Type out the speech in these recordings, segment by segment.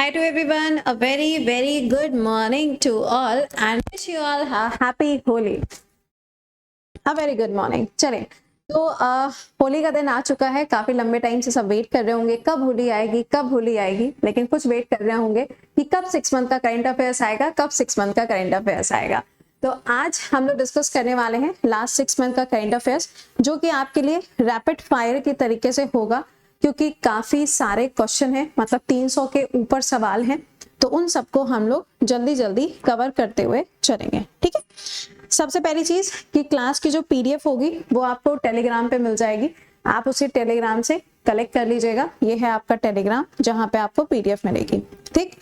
Hi to everyone, a very good morning to all and wish you all a happy Holi. A very good morning. चलें तो होली का दिन आ चुका है। काफी लंबे टाइम से सब वेट कर रहे होंगे कब होली आएगी कब होली आएगी, लेकिन कुछ वेट कर रहे होंगे कि कब 6 मंथ का करंट अफेयर्स आएगा, कब 6 मंथ का करंट अफेयर्स आएगा। तो आज हम लोग डिस्कस करने वाले हैं लास्ट 6 मंथ का करंट अफेयर्स, जो कि आपके लिए रैपिड फायर के तरीके से होगा, क्योंकि काफी सारे क्वेश्चन हैं, मतलब 300 के ऊपर सवाल हैं, तो उन सबको हम लोग जल्दी जल्दी कवर करते हुए चलेंगे। ठीक है, सबसे पहली चीज कि क्लास की जो पीडीएफ होगी वो आपको टेलीग्राम पे मिल जाएगी। आप उसे टेलीग्राम से कलेक्ट कर लीजिएगा। ये है आपका टेलीग्राम जहां पे आपको पीडीएफ मिलेगी। ठीक,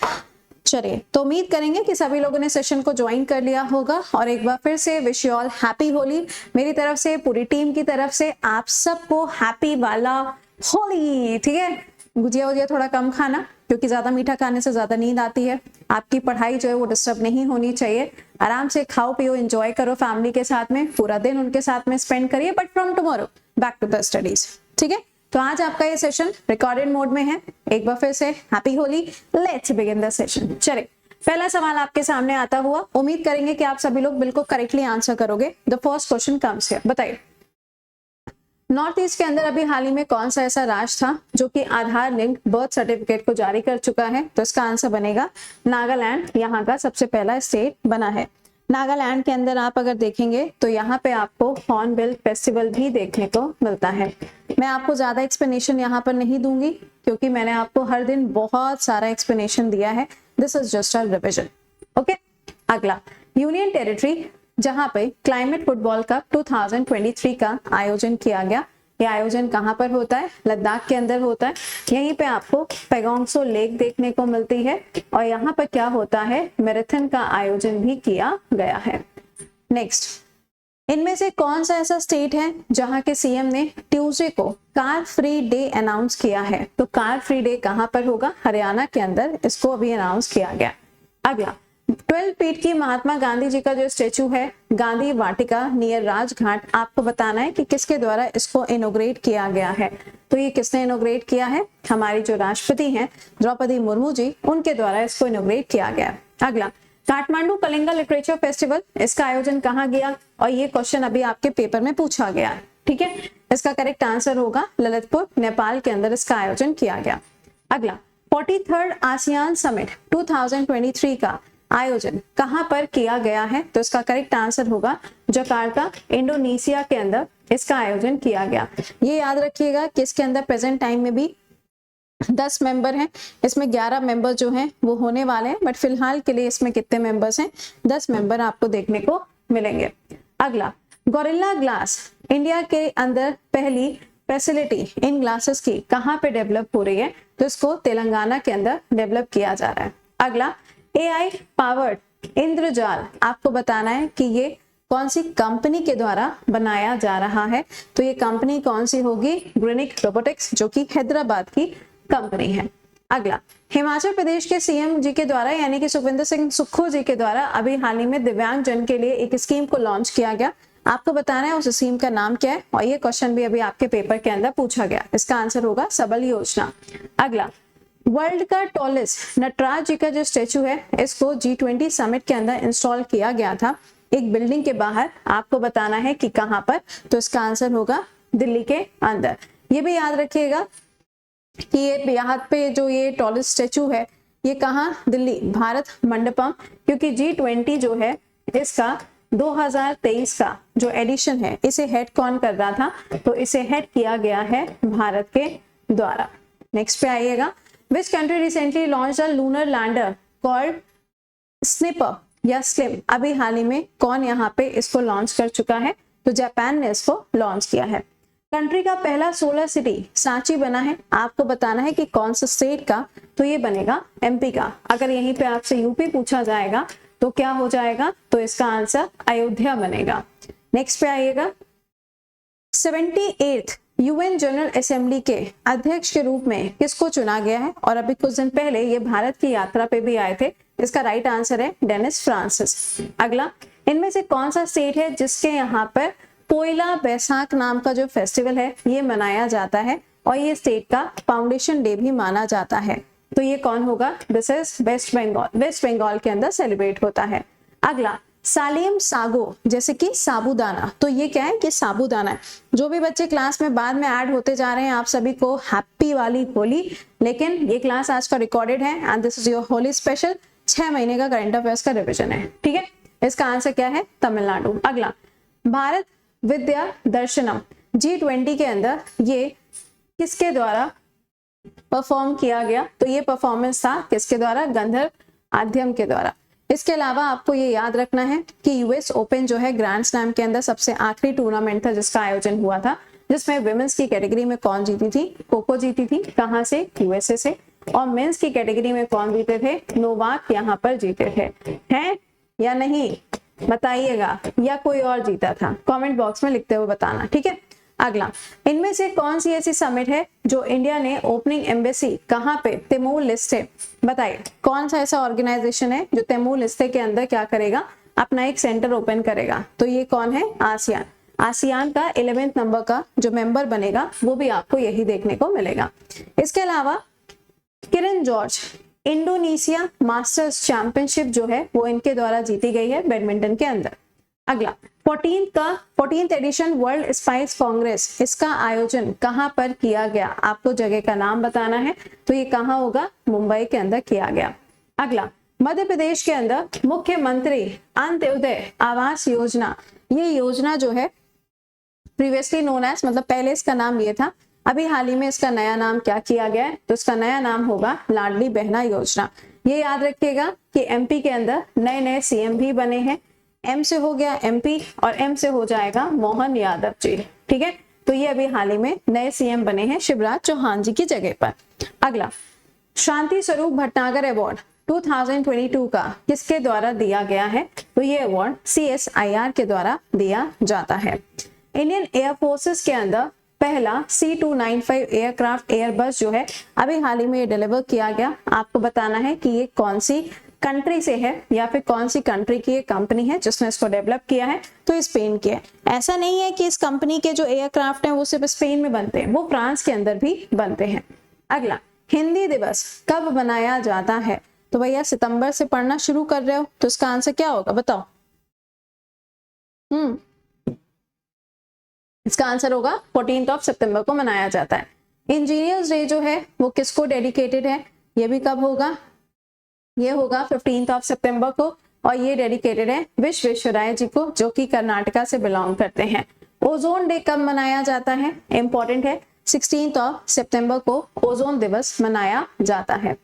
चलिए, तो उम्मीद करेंगे कि सभी लोगों ने सेशन को ज्वाइन कर लिया होगा। और एक बार फिर से wish you all happy Holi. मेरी तरफ से, पूरी टीम की तरफ से आप सबको हैप्पी वाला होली। ठीक है, गुजिया वुजिया थोड़ा कम खाना, क्योंकि ज्यादा मीठा खाने से ज्यादा नींद आती है। आपकी पढ़ाई जो है वो डिस्टर्ब नहीं होनी चाहिए। आराम से खाओ पियो, एंजॉय करो फैमिली के साथ में, पूरा दिन उनके साथ में स्पेंड करिए, but from tomorrow back to the studies. ठीक है, तो आज आपका ये सेशन रिकॉर्डेड मोड में है। एक बार फिर से happy Holi. Let's begin the session. चलिए, पहला सवाल आपके सामने आता हुआ, उम्मीद करेंगे कि आप सभी लोग बिल्कुल करेक्टली आंसर करोगे। The first question comes here. बताइए, नॉर्थ ईस्ट के अंदर अभी हाल ही में कौन सा ऐसा राज्य था जो कि आधार लिंक्ड बर्थ सर्टिफिकेट को जारी कर चुका है? तो इसका आंसर बनेगा नागालैंड। यहाँ का सबसे पहला स्टेट बना है। नागालैंड के अंदर आप अगर देखेंगे तो यहाँ पे आपको हॉर्नबिल फेस्टिवल भी देखने को मिलता है। मैं आपको ज्यादा एक्सप्लेनेशन यहाँ पर नहीं दूंगी, क्योंकि मैंने आपको हर दिन बहुत सारा एक्सप्लेनेशन दिया है। This is just a revision. Okay, अगला यूनियन टेरिटरी, जहां पे क्लाइमेट फुटबॉल कप 2023 का आयोजन किया गया। ये आयोजन कहां पर होता है? लद्दाख के अंदर होता है। यहीं पे आपको पैगोंगसो लेक देखने को मिलती है, और यहाँ पर क्या होता है, मैराथन का आयोजन भी किया गया है। नेक्स्ट, इनमें से कौन सा ऐसा स्टेट है जहां के सीएम ने ट्यूसडे को कार फ्री डे अनाउंस किया है? तो कार फ्री डे कहां पर होगा? हरियाणा के अंदर इसको अभी अनाउंस किया गया। अगला, 12 फीट की महात्मा गांधी जी का जो स्टेचू है गांधी वाटिका नियर राजघाट, आपको बताना है कि किसके द्वारा इसको इनोग्रेट किया गया है। तो ये किसने इनोग्रेट किया है? हमारी जो राष्ट्रपति हैं द्रौपदी मुर्मू जी, उनके द्वारा इसको इनोग्रेट किया गया। अगला, काठमांडू कलिंगा लिटरेचर फेस्टिवल, इसका आयोजन कहाँ गया? और ये क्वेश्चन अभी आपके पेपर में पूछा गया। ठीक है, इसका करेक्ट आंसर होगा ललितपुर, नेपाल के अंदर इसका आयोजन किया गया। अगला, 43rd आसियान समिट 2023 का आयोजन कहां पर किया गया है? तो इसका करेक्ट आंसर होगा जकार्ता, इंडोनेशिया के अंदर इसका आयोजन किया गया। ये याद रखिएगा कि इसके अंदर प्रेजेंट टाइम में भी 10 मेंबर हैं, इसमें 11 मेंबर जो हैं वो होने वाले हैं, बट फिलहाल के लिए इसमें कितने मेंबर्स हैं? 10 मेंबर आपको देखने को मिलेंगे। अगला, गोरिल्ला ग्लास, इंडिया के अंदर पहली फैसिलिटी इन ग्लासेस की कहां पे डेवलप हो रही है? तो इसको तेलंगाना के अंदर डेवलप किया जा रहा है। अगला, AI पावर्ड इंद्रजाल, आपको बताना है कि ये कौन सी कंपनी के द्वारा बनाया जा रहा है। तो ये कंपनी कौन सी होगी? ग्रीनिक रोबोटिक्स, जो कि हैदराबाद की कंपनी है। अगला, हिमाचल प्रदेश के सीएम जी के द्वारा, यानी कि सुखविंदर सिंह सुक्खू जी के द्वारा अभी हाल ही में दिव्यांग जन के लिए एक स्कीम को लॉन्च किया गया। आपको बताना है उस स्कीम का नाम क्या है, और ये क्वेश्चन भी अभी आपके पेपर के अंदर पूछा गया। इसका आंसर होगा सबल योजना। अगला, वर्ल्ड का टॉलेस्ट नटराज जी का जो स्टेचू है, इसको G20 समिट के अंदर इंस्टॉल किया गया था एक बिल्डिंग के बाहर। आपको बताना है कि कहां पर। तो इसका आंसर होगा दिल्ली के अंदर। ये भी याद रखिएगा कि ये यहाँ पे जो ये टॉलेस्ट स्टेचू है ये कहाँ? दिल्ली भारत मंडपम, क्योंकि G20 जो है इसका 2023 का जो एडिशन है, इसे हेड कौन कर रहा था? तो इसे हेड किया गया है भारत के द्वारा। नेक्स्ट पे आइएगा, Which country recently launched a lunar lander called sniper या स्लिम? अभी हाल ही में कौन यहाँ पे इसको लॉन्च कर चुका है? तो जापान ने इसको लॉन्च किया है। कंट्री का पहला सोलर सिटी सांची बना है। आपको बताना है कि कौन सा स्टेट का? तो ये बनेगा MP का। अगर यहीं पे आपसे यूपी पूछा जाएगा तो क्या हो जाएगा? तो इसका आंसर अयोध्या बनेगा। नेक्स्ट पे आइएगा, 78th UN जनरल असेंबली के अध्यक्ष के रूप में किसको चुना गया है? और अभी कुछ दिन पहले ये भारत की यात्रा पे भी आए थे। इसका राइट आंसर है डेनिस फ्रांसिस। अगला, इनमें से कौन सा स्टेट है जिसके यहाँ पर पोइला बैसाख नाम का जो फेस्टिवल है ये मनाया जाता है, और ये स्टेट का फाउंडेशन डे भी माना जाता है? तो ये कौन होगा? This is West Bengal. वेस्ट बंगाल के अंदर सेलिब्रेट होता है। अगला सालिम सागो, जैसे कि साबूदाना, तो ये क्या है? कि साबूदाना है। जो भी बच्चे क्लास में बाद में ऐड होते जा रहे हैं, आप सभी को हैप्पी वाली होली। लेकिन ये क्लास आज का रिकॉर्डेड है and this is your Holi special. 6 महीने का करंट अफेयर्स का रिविजन है, ठीक है। इसका आंसर क्या है? तमिलनाडु। अगला भारत विद्या दर्शनम G20 के अंदर ये किसके द्वारा परफॉर्म किया गया? तो ये परफॉर्मेंस था किसके द्वारा? गंधर्व आद्यम के द्वारा। इसके अलावा आपको ये याद रखना है कि यूएस ओपन जो है ग्रैंड स्लैम के अंदर सबसे आखिरी टूर्नामेंट था जिसका आयोजन हुआ था, जिसमें विमेंस की कैटेगरी में कौन जीती थी? कोको जीती थी। कहां से? यूएसए से। और मेंस की कैटेगरी में कौन जीते थे? नोवाक यहाँ पर जीते थे। हैं या नहीं बताइएगा, या कोई और जीता था? कमेंट बॉक्स में लिखते हुए बताना, ठीक है। अगला, इनमें से कौन सी ऐसी समिट है जो इंडिया ने ओपनिंग एम्बेसी कहां पे? Timor Leste. बताइए कौन सा ऐसा ऑर्गेनाइजेशन है जो तिमोर लेस्टे के अंदर क्या करेगा? अपना एक सेंटर ओपन करेगा। तो ये कौन है? आसियान। आसियान का 11th नंबर का जो मेंबर बनेगा वो भी आपको यही देखने को मिलेगा। इसके अलावा किरण जॉर्ज इंडोनेशिया मास्टर्स चैंपियनशिप जो है वो इनके द्वारा जीती गई है बैडमिंटन के अंदर। अगला 14th addition world spice Congress, इसका आयोजन कहां पर किया गया? आपको जगह का नाम बताना है। तो ये कहां होगा? मुंबई के अंदर किया गया। अगला मध्य प्रदेश के अंदर मुख्यमंत्री अंत्योदय आवास योजना, ये योजना जो है प्रीवियसली नोन एज, मतलब पहले इसका नाम ये था, अभी हाल ही में इसका नया नाम क्या किया गया है? तो इसका नया नाम होगा लाडली बहना योजना। ये याद रखिएगा कि एमपी के अंदर नए नए सीएम भी बने हैं। एम से हो गया एमपी और एम से हो जाएगा मोहन यादव जी, ठीक है। तो ये अभी हाल ही में नए सीएम बने हैं शिवराज चौहान जी की जगह पर। अगला शांति स्वरूप भटनागर अवार्ड 2022 का किसके द्वारा दिया गया है? तो ये अवार्ड CSIR के द्वारा दिया जाता है। इंडियन एयरफोर्सेस के अंदर पहला C295 एयरक्राफ्ट एयरबस जो है अभी हाल ही में डिलीवर किया गया। आपको बताना है कि ये कौन सी कंट्री से है या फिर कौन सी कंट्री की एक कंपनी है जिसने इसको डेवलप किया है। तो स्पेन की है। ऐसा नहीं है कि इस कंपनी के जो एयरक्राफ्ट हैं वो सिर्फ स्पेन में बनते हैं, वो फ्रांस के अंदर भी बनते हैं। अगला हिंदी दिवस कब मनाया जाता है? तो भैया सितंबर से पढ़ना शुरू कर रहे हो तो इसका आंसर क्या होगा बताओ? इसका आंसर होगा 14th सितंबर को मनाया जाता है। इंजीनियर्स डे जो है वो किसको डेडिकेटेड है? ये भी कब होगा? ये होगा 15th सितंबर को और ये डेडिकेटेड है विश्वेश्वराय जी को जो कि कर्नाटका से बिलोंग करते हैं। ओजोन डे कब मनाया जाता है? इंपॉर्टेंट है, 16th सितंबर को ओजोन दिवस मनाया जाता है।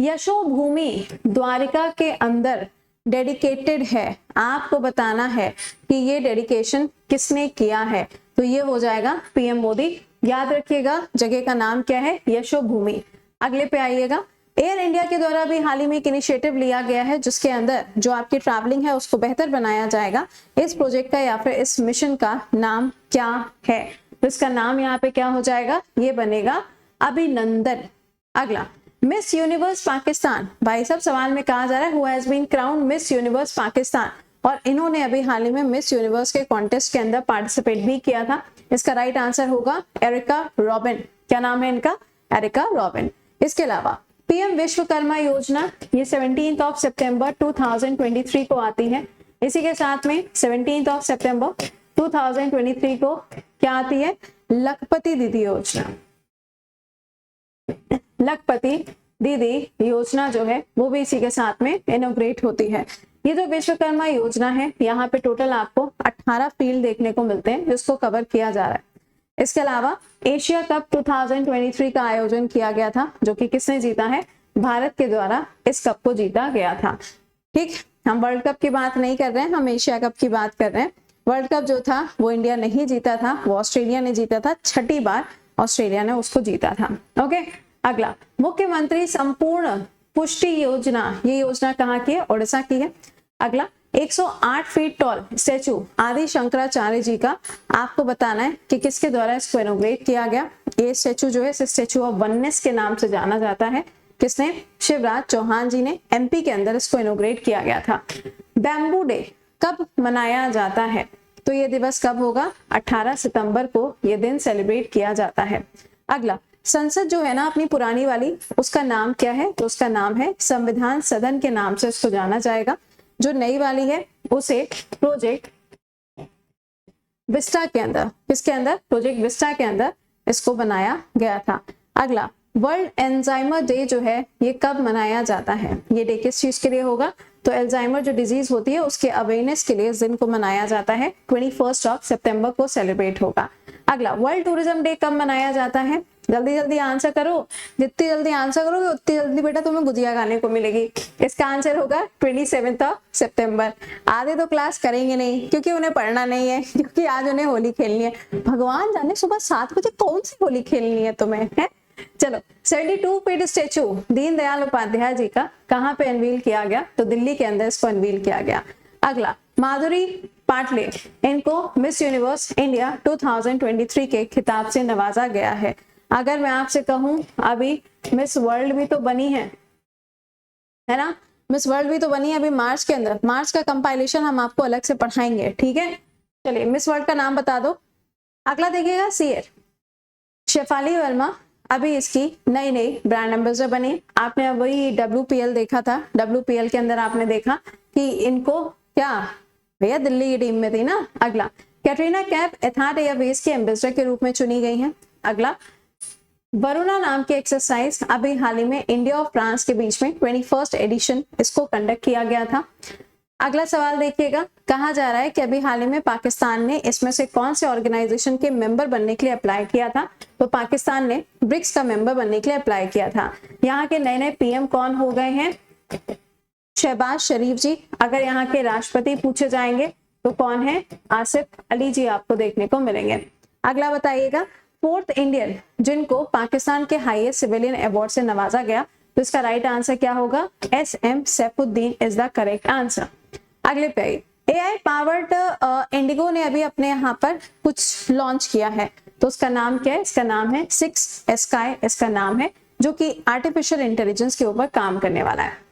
यशोभूमि द्वारिका के अंदर डेडिकेटेड है, आपको बताना है कि ये डेडिकेशन किसने किया है। तो ये हो जाएगा पीएम मोदी। याद रखिएगा जगह का नाम क्या है? यशोभूमि। अगले पे आइएगा, एयर इंडिया के द्वारा भी हाल ही में एक इनिशिएटिव लिया गया है जिसके अंदर जो आपकी ट्रैवलिंग है उसको बेहतर बनाया जाएगा। इस प्रोजेक्ट का या फिर इस मिशन का नाम क्या है? तो इसका नाम यहाँ पे क्या हो जाएगा? ये बनेगा अभिनंदन। अगला मिस यूनिवर्स पाकिस्तान, भाई साहब सवाल में कहा जा रहा है who has been crowned Miss Universe Pakistan, और इन्होंने अभी हाल ही में मिस यूनिवर्स के कॉन्टेस्ट के अंदर पार्टिसिपेट भी किया था। इसका राइट आंसर होगा एरिका रॉबिन। क्या नाम है इनका? एरिका रॉबिन। इसके अलावा पीएम विश्वकर्मा योजना ये 17th सितंबर 2023 को आती है। इसी के साथ में 17th सितंबर 2023 को क्या आती है? लखपति दीदी योजना। लखपति दीदी योजना जो है वो भी इसी के साथ में इनॉग्रेट होती है। ये जो विश्वकर्मा योजना है यहाँ पे टोटल आपको 18 फील्ड देखने को मिलते हैं जिसको कवर किया जा रहा है। इसके अलावा एशिया कप 2023 का आयोजन किया गया था जो कि किसने जीता है? भारत के द्वारा इस कप को जीता गया था। ठीक, हम वर्ल्ड कप की बात नहीं कर रहे हैं, हम एशिया कप की बात कर रहे हैं। वर्ल्ड कप जो था वो इंडिया नहीं जीता था, वो ऑस्ट्रेलिया ने जीता था। 6ठी बार ऑस्ट्रेलिया ने उसको जीता था। ओके, अगला मुख्यमंत्री संपूर्ण पुष्टि योजना, ये योजना कहाँ की है? उड़ीसा की है। अगला 108 फीट टॉल स्टैचू आदि शंकराचार्य जी का आपको बताना है कि किसके द्वारा इसको इनॉग्रेट किया गया। ये स्टैचू जो है स्टैचू ऑफ वननेस के नाम से जाना जाता है। किसने? शिवराज चौहान जी ने एमपी के अंदर इसको इनॉग्रेट किया गया था। बैम्बू डे कब मनाया जाता है? तो ये दिवस कब होगा? 18 सितंबर को ये दिन सेलिब्रेट किया जाता है। अगला संसद जो है ना अपनी पुरानी वाली, उसका नाम क्या है? तो उसका नाम है संविधान सदन के नाम से इसको जाना जाएगा। जो नई वाली है उसे प्रोजेक्ट विस्टा के अंदर, किसके अंदर? प्रोजेक्ट विस्टा के अंदर इसको बनाया गया था। अगला, वर्ल्ड एल्जाइमर डे जो है ये कब मनाया जाता है? ये डे किस चीज के लिए होगा? तो एल्जाइमर जो डिजीज होती है उसके अवेयरनेस के लिए इस दिन को मनाया जाता है। 21 सितंबर को सेलिब्रेट होगा। अगला, वर्ल्ड टूरिज्म डे कब मनाया जाता है? जल्दी जल्दी आंसर करो, जितनी जल्दी आंसर करोगे उतनी जल्दी बेटा तुम्हें गुजिया खाने को मिलेगी। इसका आंसर होगा 27 सितंबर। आधे तो क्लास करेंगे नहीं क्योंकि उन्हें पढ़ना नहीं है, क्योंकि आज उन्हें होली खेलनी है। भगवान जाने सुबह 7 बजे कौन सी होली खेलनी है तुम्हें, है? चलो, 72 फीट स्टेचू दीनदयाल उपाध्याय जी का कहाँ पे अनवील किया गया? तो दिल्ली के अंदर इसको अनवील किया गया। अगला, माधुरी पाटले, इनको मिस यूनिवर्स इंडिया 2023 के खिताब से नवाजा गया है। अगर मैं आपसे कहूं अभी मिस वर्ल्ड भी तो बनी है ना? मिस वर्ल्ड भी तो बनी है अभी मार्च के अंदर। मार्च का कंपाइलेशन हम आपको अलग से पढ़ाएंगे, ठीक है? चलिए, मिस वर्ल्ड का नाम बता दो। अगला देखिएगा, सीएर शेफाली वर्मा, अभी इसकी नई नई ब्रांड एम्बेसडर बनी। आपने वही WPL देखा था, WPL के अंदर आपने देखा कि इनको क्या भैया दिल्ली की टीम में थी ना। अगला, कैटरीना कैफ एथार्ट एयरवेज के एम्बेसडर के रूप में चुनी गई है। अगला, वरुणा नाम की एक्सरसाइज अभी हाल ही में इंडिया और फ्रांस के बीच में 21st एडिशन इसको कंडक्ट किया गया था। अगला सवाल देखिएगा, कहा जा रहा है कि अभी हाल ही में पाकिस्तान ने इसमें से कौन से ऑर्गेनाइजेशन के मेंबर बनने के लिए अप्लाई किया था? तो पाकिस्तान ने ब्रिक्स का मेंबर बनने के लिए अप्लाई किया था। यहाँ के नए नए PM कौन हो गए हैं? शहबाज शरीफ जी। अगर यहाँ के राष्ट्रपति पूछे जाएंगे तो कौन है? आसिफ अली जी आपको देखने को मिलेंगे। अगला बताइएगा, 4th इंडियन जिनको पाकिस्तान के हाईएस्ट सिविलियन अवार्ड से नवाजा गया, तो इसका राइट आंसर क्या होगा? SM Saifuddin is the correct answer. अगले पे AI पावर्ड इंडिगो ने अभी अपने यहाँ पर कुछ लॉन्च किया है, तो उसका नाम क्या है? इसका नाम है 6 स्काई, इसका नाम है, जो कि आर्टिफिशियल इंटेलिजेंस के ऊपर काम करने वाला है।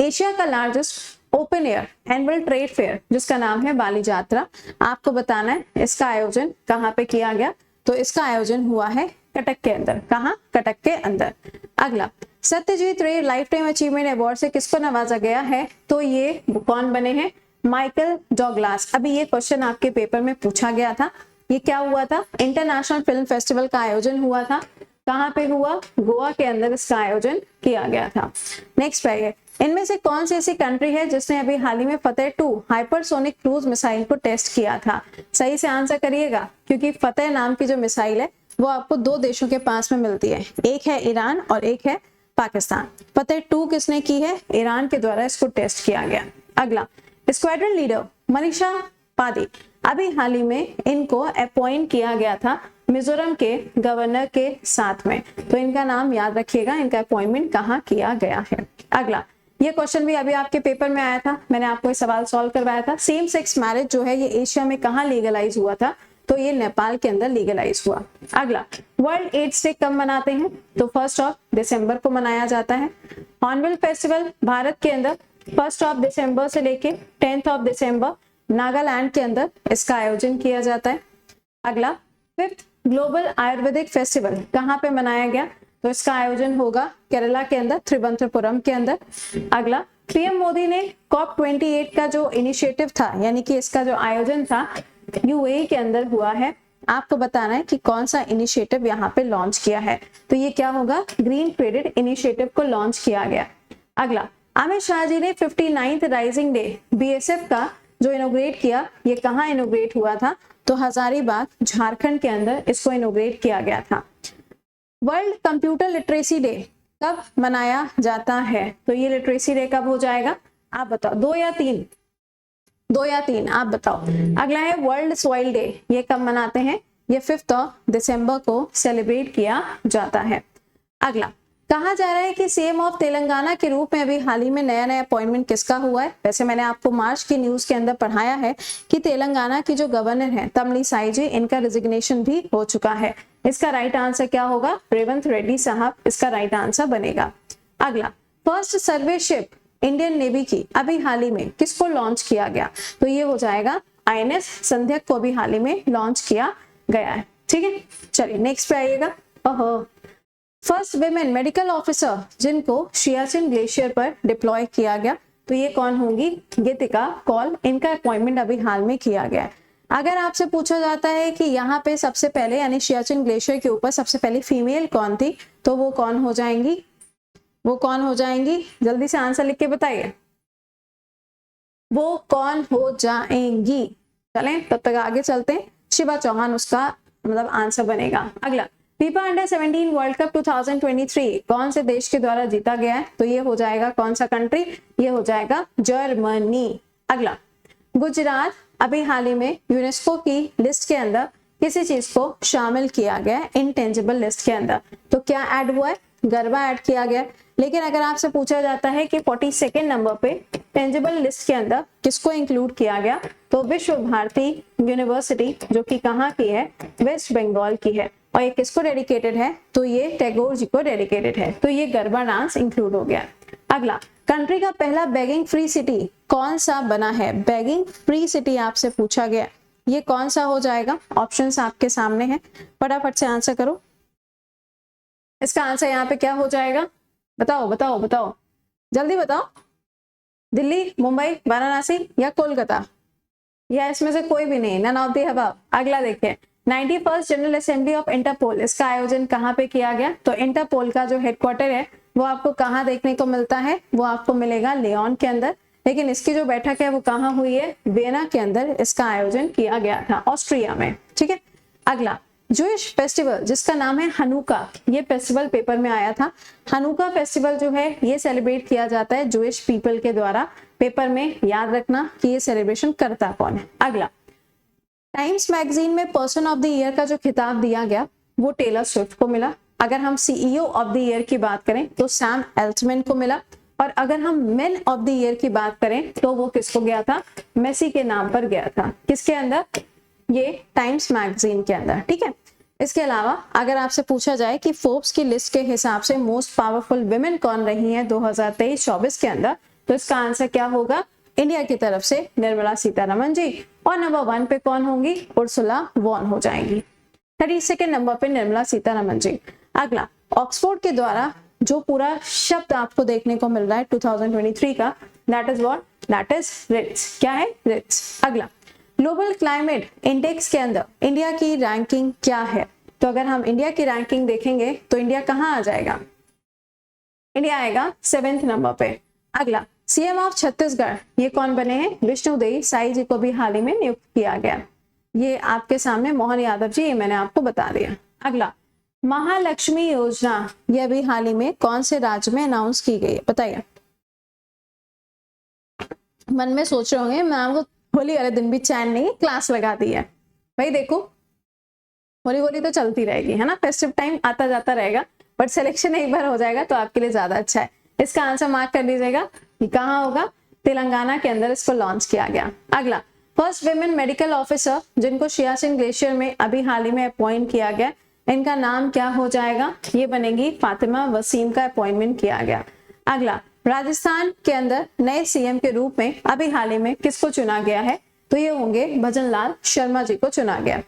एशिया का largest open air annual trade fair जिसका नाम है बाली यात्रा, आपको बताना है इसका आयोजन कहाँ पे किया गया? तो इसका आयोजन हुआ है कटक के अंदर। कहाँ? कटक के अंदर। अगला, सत्यजीत रे लाइफ टाइम अचीवमेंट अवार्ड से किसको नवाजा गया है? तो ये कौन बने हैं? Michael Douglas. अभी ये क्वेश्चन आपके पेपर में पूछा गया था। ये क्या हुआ था? इंटरनेशनल फिल्म फेस्टिवल का आयोजन हुआ था। कहाँ पे हुआ? गोवा के अंदर इसका आयोजन किया गया था। नेक्स्ट है, इनमें से कौन सी ऐसी कंट्री है जिसने अभी हाल ही में फतेह 2 हाइपरसोनिक क्रूज मिसाइल को टेस्ट किया था? सही से आंसर करिएगा, क्योंकि फतेह नाम की जो मिसाइल है वो आपको 2 देशों के पास में मिलती है, एक है ईरान और एक है पाकिस्तान। फतेह 2 किसने की है? ईरान के द्वारा इसको टेस्ट किया गया। अगला, स्क्वाड्रन लीडर मनीषा पादी, अभी हाल ही में इनको अपॉइंट किया गया था मिजोरम के गवर्नर के साथ में, तो इनका नाम याद रखिएगा, इनका अपॉइंटमेंट कहाँ किया गया है। अगला, ये क्वेश्चन भी अभी आपके पेपर में आया था, मैंने आपको ये सवाल सॉल्व करवाया था। सेम सेक्स मैरिज जो है ये एशिया में कहाँ लीगलाइज हुआ था? तो ये नेपाल के अंदर लीगलाइज हुआ। अगला, वर्ल्ड एड्स डे कब मनाते हैं? तो 1 दिसंबर को मनाया जाता है। हॉर्नबिल फेस्टिवल भारत के अंदर 1 दिसंबर से लेके 10 दिसंबर नागालैंड के अंदर इसका आयोजन किया जाता है। अगला, 5th ग्लोबल आयुर्वेदिक फेस्टिवल कहाँ पे मनाया गया? तो इसका आयोजन होगा केरला के अंदर, त्रिवंतपुरम के अंदर। अगला, PM मोदी ने COP28 का जो इनिशिएटिव था, यानी कि इसका जो आयोजन था UAE के अंदर हुआ है। आपको बताना है कि कौन सा इनिशिएटिव यहाँ पे लॉन्च किया है। तो ये क्या होगा? ग्रीन क्रेडिट इनिशिएटिव को लॉन्च किया गया। अगला, अमित शाह जी ने 59th राइजिंग डे BSF का जो इनोग्रेट किया, ये कहाँ इनोग्रेट हुआ था? तो हजारीबाग झारखंड के अंदर इसको इनोग्रेट किया गया था। वर्ल्ड कंप्यूटर लिटरेसी डे कब मनाया जाता है? तो ये लिटरेसी डे कब हो जाएगा? आप बताओ, 2 या 3? 2 या 3 आप बताओ। अगला है वर्ल्ड सॉइल डे, ये कब मनाते हैं? ये 5 दिसंबर को सेलिब्रेट किया जाता है। अगला, कहा जा रहा है कि CM ऑफ तेलंगाना के रूप में अभी हाल ही में नया नया अपॉइंटमेंट किसका हुआ है? वैसे मैंने आपको मार्च की न्यूज के अंदर पढ़ाया है कि तेलंगाना की जो गवर्नर है तमिलिसाई जी, इनका रिजिग्नेशन भी हो चुका है। इसका राइट आंसर क्या होगा? रेवंत रेड्डी साहब इसका राइट आंसर बनेगा। अगला, फर्स्ट सर्वे शिप इंडियन नेवी की अभी हाल ही में किसको लॉन्च किया गया? तो ये हो जाएगा INS संध्यक को भी हाल ही में लॉन्च किया गया है। ठीक है, चलिए नेक्स्ट पे आइएगा। ओहो, फर्स्ट विमेन मेडिकल ऑफिसर जिनको सियाचिन ग्लेशियर पर डिप्लॉय किया गया, तो ये कौन होंगी? गीतिका कौल। इनका अपॉइंटमेंट अभी हाल में किया गया है। अगर आपसे पूछा जाता है कि यहाँ पे सबसे पहले यानी सियाचिन ग्लेशियर के ऊपर सबसे पहले फीमेल कौन थी, तो वो कौन हो जाएंगी? वो कौन हो जाएंगी? जल्दी से आंसर लिख के बताइए, वो कौन हो जाएंगी? चलें तब तक आगे चलते हैं। शिवा चौहान उसका मतलब आंसर बनेगा। अगला, फीफा अंडर 17 वर्ल्ड कप 2023 कौन से देश के द्वारा जीता गया है? तो ये हो जाएगा कौन सा कंट्री? ये हो जाएगा जर्मनी। अगला, गुजरात अभी हाल ही में यूनेस्को की लिस्ट के अंदर किसी चीज को शामिल किया गया है इनटेंजिबल लिस्ट के अंदर, तो क्या ऐड हुआ है? गरबा ऐड किया गया। लेकिन अगर आपसे पूछा जाता है कि 42 नंबर पे टेंजिबल लिस्ट के अंदर किसको इंक्लूड किया गया, तो विश्व भारती यूनिवर्सिटी जो कि कहाँ की है? वेस्ट बंगाल की है। और ये किसको डेडिकेटेड है? तो ये टैगोर जी को डेडिकेटेड है। तो ये गरबा डांस इंक्लूड हो गया। अगला, कंट्री का पहला बेगिंग फ्री सिटी कौन सा बना है? बेगिंग फ्री सिटी आपसे पूछा गया, ये कौन सा हो जाएगा? ऑप्शंस आपके सामने हैं, फटाफट से आंसर करो। इसका आंसर यहाँ पे क्या हो जाएगा? बताओ बताओ बताओ, जल्दी बताओ। दिल्ली, मुंबई, वाराणसी या कोलकाता, या इसमें से कोई भी नहीं, नन ऑफ द अबव। अगला देखिए, 91st general assembly of Interpol, इसका आयोजन कहाँ पे किया गया? तो इंटरपोल का जो हेडक्वार्टर है वो आपको कहाँ देखने को मिलता है? वो आपको मिलेगा लियोन के अंदर। लेकिन इसकी जो बैठक है वो कहाँ हुई है? वियना के अंदर इसका आयोजन किया गया था, ऑस्ट्रिया में। ठीक है। अगला, जूइश फेस्टिवल जिसका नाम है हनुका, ये फेस्टिवल पेपर में आया था। हनुका फेस्टिवल जो है ये सेलिब्रेट किया जाता है जूइश पीपल के द्वारा। पेपर में याद रखना कि ये सेलिब्रेशन करता कौन है। अगला, टाइम्स मैगजीन में पर्सन ऑफ द ईयर का जो खिताब दिया गया वो टेलर स्विफ्ट को मिला। अगर हम सीईओ ऑफ द ईयर की बात करें तो सैम एल्टमैन को मिला। और अगर हम मेन ऑफ द ईयर की बात करें तो वो किसको गया था? मेसी के नाम पर गया था। किसके अंदर? ये टाइम्स मैगजीन के अंदर। ठीक है। इसके अलावा अगर आपसे पूछा जाए कि फोर्ब्स की लिस्ट के हिसाब से मोस्ट पावरफुल विमेन कौन रही हैं 2023-24 के अंदर, तो इसका आंसर क्या होगा? इंडिया की तरफ से निर्मला सीतारमण जी। और नंबर 1 पे कौन होंगी? उर्सुला वॉन हो जाएंगी। 32 नंबर पे निर्मला सीतारमण जी। अगला, ऑक्सफोर्ड के द्वारा जो पूरा शब्द आपको देखने को मिल रहा है 2023 का, that is what? That is rizz. क्या है? रिट्स। अगला, ग्लोबल क्लाइमेट इंडेक्स के अंदर इंडिया की रैंकिंग क्या है? तो अगर हम इंडिया की रैंकिंग देखेंगे तो इंडिया कहाँ आ जाएगा? इंडिया आएगा 7th नंबर पे। अगला, सीएम ऑफ छत्तीसगढ़ ये कौन बने हैं? विष्णुदेव साई जी को भी हाल ही में नियुक्त किया गया। ये आपके सामने मोहन यादव जी, ये मैंने आपको बता दिया। अगला, महालक्ष्मी योजना ये अभी हाल ही में कौन से राज्य में अनाउंस की गई है? बताइए। मन में सोच रहे होंगे मैम को होली वाले दिन भी चैन नहीं, क्लास लगा दी है। भाई देखो, होली होली तो चलती रहेगी, है ना, फेस्टिव टाइम आता जाता रहेगा, बट सिलेक्शन एक बार हो जाएगा तो आपके लिए ज्यादा अच्छा है। इसका आंसर मार्क कर लीजिएगा, कहाँ होगा? तेलंगाना के अंदर इसको लॉन्च किया गया। अगला, फर्स्ट विमेन मेडिकल ऑफिसर जिनको सियाचिन ग्लेशियर में अभी हाल ही में अपॉइंट किया गया, इनका नाम क्या हो जाएगा? ये बनेगी फातिमा वसीम का अपॉइंटमेंट किया गया। अगला, राजस्थान के अंदर नए सीएम के रूप में अभी हाल ही में किसको चुना गया है? तो ये होंगे भजन लाल शर्मा जी को चुना गया।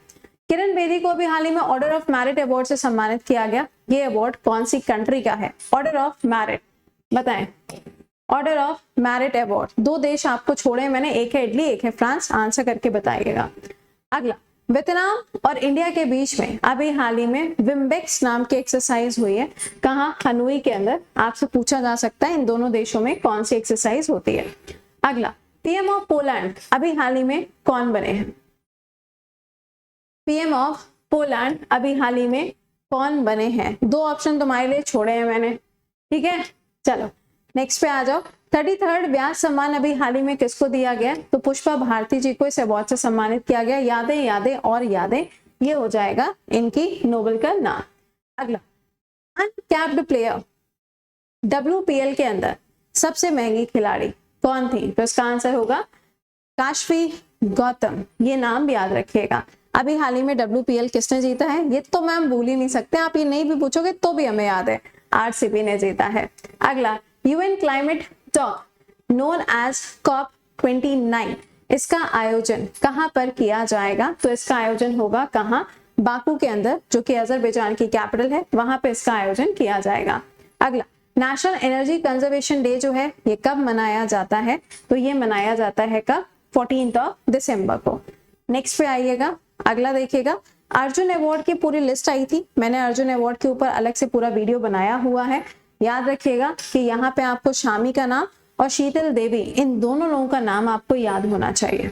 किरण बेदी को अभी हाल ही में ऑर्डर ऑफ मेरिट अवार्ड से सम्मानित किया गया। ये अवार्ड कौन सी कंट्री का है? ऑर्डर ऑफ मेरिट बताएं। ऑर्डर ऑफ मेरिट अवार्ड, 2 देश आपको छोड़े मैंने, एक है इटली, एक है फ्रांस। आंसर करके बताइएगा। अगला, वियतनाम और इंडिया के बीच में अभी हाल ही में विम्बेक्स नाम की एक्सरसाइज हुई है। कहाँ? हनोई के अंदर। आपसे पूछा जा सकता है इन दोनों देशों में कौन सी एक्सरसाइज होती है। अगला, पीएम ऑफ पोलैंड अभी हाल ही में कौन बने हैं? पीएम ऑफ पोलैंड अभी हाल ही में कौन बने हैं? 2 ऑप्शन तुम्हारे लिए छोड़े हैं मैंने। ठीक है, चलो नेक्स्ट पे आ जाओ। 33rd व्यास सम्मान अभी हाल ही में किसको दिया गया? तो पुष्पा भारती जी को इस अवार्ड से सम्मानित किया गया। यादें यादें और यादें, ये हो जाएगा इनकी नोबेल का नाम। अगला, अनकैप्ड प्लेयर WPL के अंदर सबसे महंगी खिलाड़ी कौन थी? तो इसका आंसर होगा काशवी गौतम। ये नाम भी याद रखिएगा। अभी हाल ही में WPL किसने जीता है? ये तो मैम भूल ही नहीं सकते, आप ये नहीं भी पूछोगे तो भी हमें याद है, RCB ने जीता है। अगला, UN climate talk known as COP29, इसका आयोजन कहां पर किया जाएगा? तो इसका आयोजन होगा कहां? बाकू के अंदर, जो कि अजरबैजान की कैपिटल है, वहां पे इसका आयोजन किया जाएगा। अगला, नेशनल एनर्जी कंजर्वेशन डे जो है ये कब मनाया जाता है? तो ये मनाया जाता है कब? 14 दिसंबर को। नेक्स्ट पे आइएगा, अगला देखिएगा, अर्जुन अवार्ड की पूरी लिस्ट आई थी, मैंने अर्जुन अवार्ड के ऊपर अलग से पूरा वीडियो बनाया हुआ है। याद रखिएगा कि यहाँ पे आपको शामी का नाम और शीतल देवी, इन दोनों लोगों का नाम आपको याद होना चाहिए।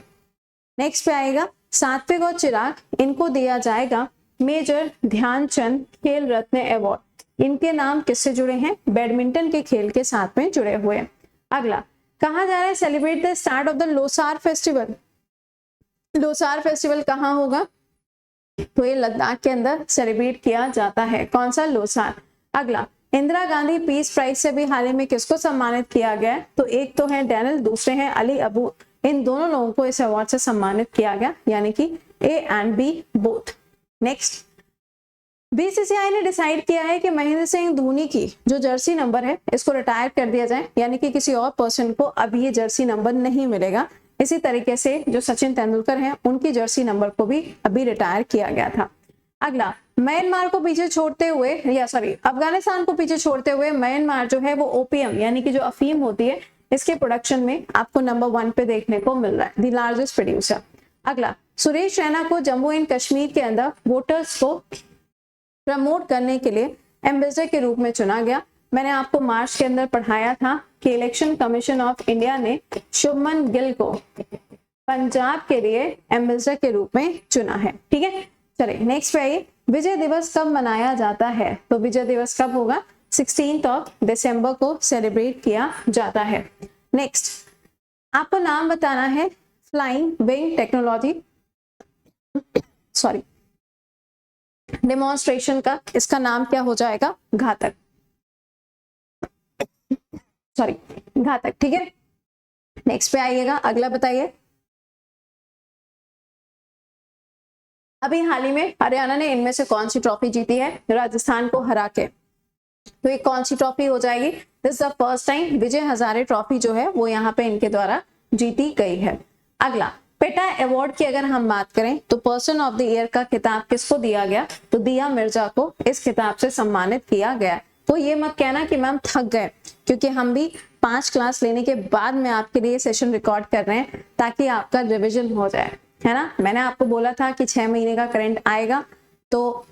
नेक्स्ट पे आएगा, सात्विक और चिराग, इनको दिया जाएगा मेजर ध्यानचंद खेल रत्न अवार्ड। इनके नाम किससे जुड़े हैं? बैडमिंटन के खेल के साथ में जुड़े हुए। अगला, कहा जा रहा है celebrate the start of the Losar festival. Losar festival कहाँ होगा? तो ये लद्दाख के अंदर सेलिब्रेट किया जाता है। कौन सा? लोसार। अगला, इंदिरा गांधी पीस प्राइज से भी हाल ही में किसको सम्मानित किया गया है? तो एक तो है डैनियल, दूसरे हैं अली अबू। इन दोनों लोगों को इस अवार्ड से सम्मानित किया गया, यानी कि A and B both. Next, BCCI ने डिसाइड किया है कि महेंद्र सिंह धोनी की जो जर्सी नंबर है इसको रिटायर कर दिया जाए, यानी कि किसी और पर्सन को अब ये जर्सी नंबर नहीं मिलेगा। इसी तरीके से जो सचिन तेंदुलकर हैं उनकी जर्सी नंबर को भी अभी रिटायर किया गया था। अगला, म्यांमार को पीछे छोड़ते हुए, या सॉरी अफगानिस्तान को पीछे छोड़ते हुए म्यांमार जो है वो ओपीएम यानी कि जो अफीम होती है इसके प्रोडक्शन में आपको नंबर 1 पे देखने को मिल रहा है, द लार्जेस्ट प्रोड्यूसर। अगला, सुरेश रैना को जम्मू एंड कश्मीर के अंदर वोटर्स को प्रमोट करने के लिए एम्बेसडर के रूप में चुना गया। मैंने आपको मार्च के अंदर पढ़ाया था कि इलेक्शन कमीशन ऑफ इंडिया ने शुभमन गिल को पंजाब के लिए एम्बेसडर के रूप में चुना है। ठीक है, चलिए नेक्स्ट पे आइए, विजय दिवस कब मनाया जाता है? तो विजय दिवस कब होगा? 16 दिसंबर को सेलिब्रेट किया जाता है। नेक्स्ट, आपको नाम बताना है flying wing technology sorry demonstration का। इसका नाम क्या हो जाएगा? घातक, सॉरी घातक। ठीक है, नेक्स्ट पे आइएगा, अगला बताइए। अभी हाल ही में हरियाणा ने इनमें से कौन सी ट्रॉफी जीती है राजस्थान को हरा के? तो ये कौन सी ट्रॉफी हो जाएगी? This the first time Vijay Hazare trophy जो है वो यहाँ पे इनके द्वारा जीती गई है। अगला, पेटा अवार्ड की अगर हम बात करें तो पर्सन ऑफ द ईयर का खिताब किसको दिया गया? तो दिया मिर्जा को इस खिताब से सम्मानित किया गया। तो ये मत कहना कि मैम थक गए, क्योंकि हम भी 5 क्लास लेने के बाद में आपके लिए सेशन रिकॉर्ड कर रहे हैं ताकि आपका रिविजन हो जाए, है ना। मैंने आपको बोला था कि 6 महीने का करंट आएगा, तो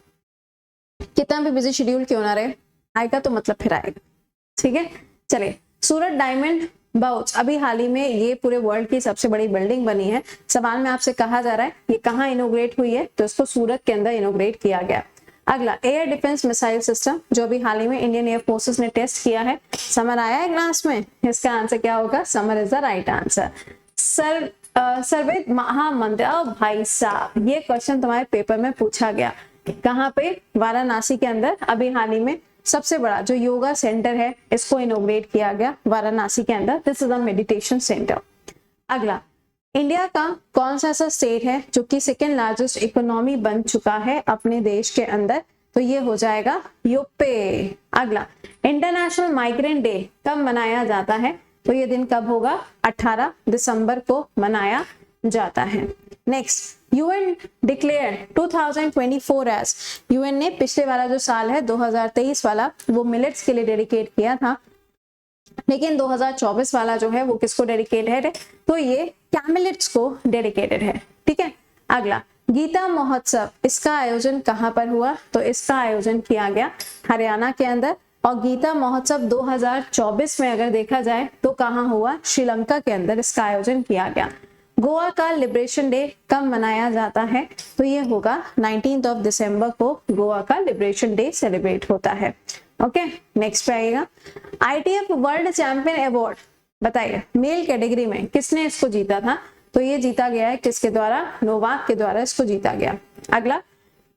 कितना भी बिजी शेड्यूल क्यों ना रहे, आएगा तो मतलब फिर आएगा। ठीक है, चलिए, सूरत डायमंड बाउच अभी हाल ही में ये पूरे वर्ल्ड की सबसे बड़ी बिल्डिंग बनी है। सवाल में आपसे कहा जा रहा है ये कहाँ इनोग्रेट हुई है? तो इसको सूरत के अंदर इनोग्रेट किया गया। अगला, एयर डिफेंस मिसाइल सिस्टम जो अभी हाल ही में इंडियन एयर फोर्सेस ने टेस्ट किया है। समर आया है क्लास में? इसका आंसर क्या होगा? Summer is the right answer. Swarved Mahamandir, भाई साहब ये क्वेश्चन तुम्हारे पेपर में पूछा गया। कहाँ पे? वाराणसी के अंदर अभी हाल ही में सबसे बड़ा जो योगा सेंटर है इसको इनोग्रेट किया गया वाराणसी के अंदर। This is a meditation centre. अगला, इंडिया का कौन सा ऐसा स्टेट है जो कि सेकेंड लार्जेस्ट इकोनॉमी बन चुका है अपने देश के अंदर? तो ये हो जाएगा यूपी। अगला, इंटरनेशनल माइग्रेंट डे कब मनाया जाता है? तो ये दिन कब होगा? 18 दिसंबर को मनाया जाता है। Next, UN declare 2024 as, UN ने पिछले वाला जो साल है 2023 वाला वो मिलेट्स के लिए डेडिकेट किया था, लेकिन 2024 वाला जो है वो किसको डेडिकेटेड है? तो ये कैमिलेट्स को डेडिकेटेड है। ठीक है, अगला, गीता महोत्सव इसका आयोजन कहाँ पर हुआ? तो इसका आयोजन किया गया हरियाणा के अंदर। और गीता महोत्सव 2024 में अगर देखा जाए तो कहाँ हुआ? श्रीलंका के अंदर इसका आयोजन किया गया। गोवा का लिबरेशन डे कब मनाया जाता है? तो ये होगा 19 दिसंबर को गोवा का लिबरेशन डे सेलिब्रेट होता है। ओके, नेक्स्ट पे आएगा, आईटीएफ वर्ल्ड चैंपियन अवार्ड बताइए मेल कैटेगरी में किसने इसको जीता था? तो ये जीता गया है किसके द्वारा? नोवाक के द्वारा इसको जीता गया। अगला,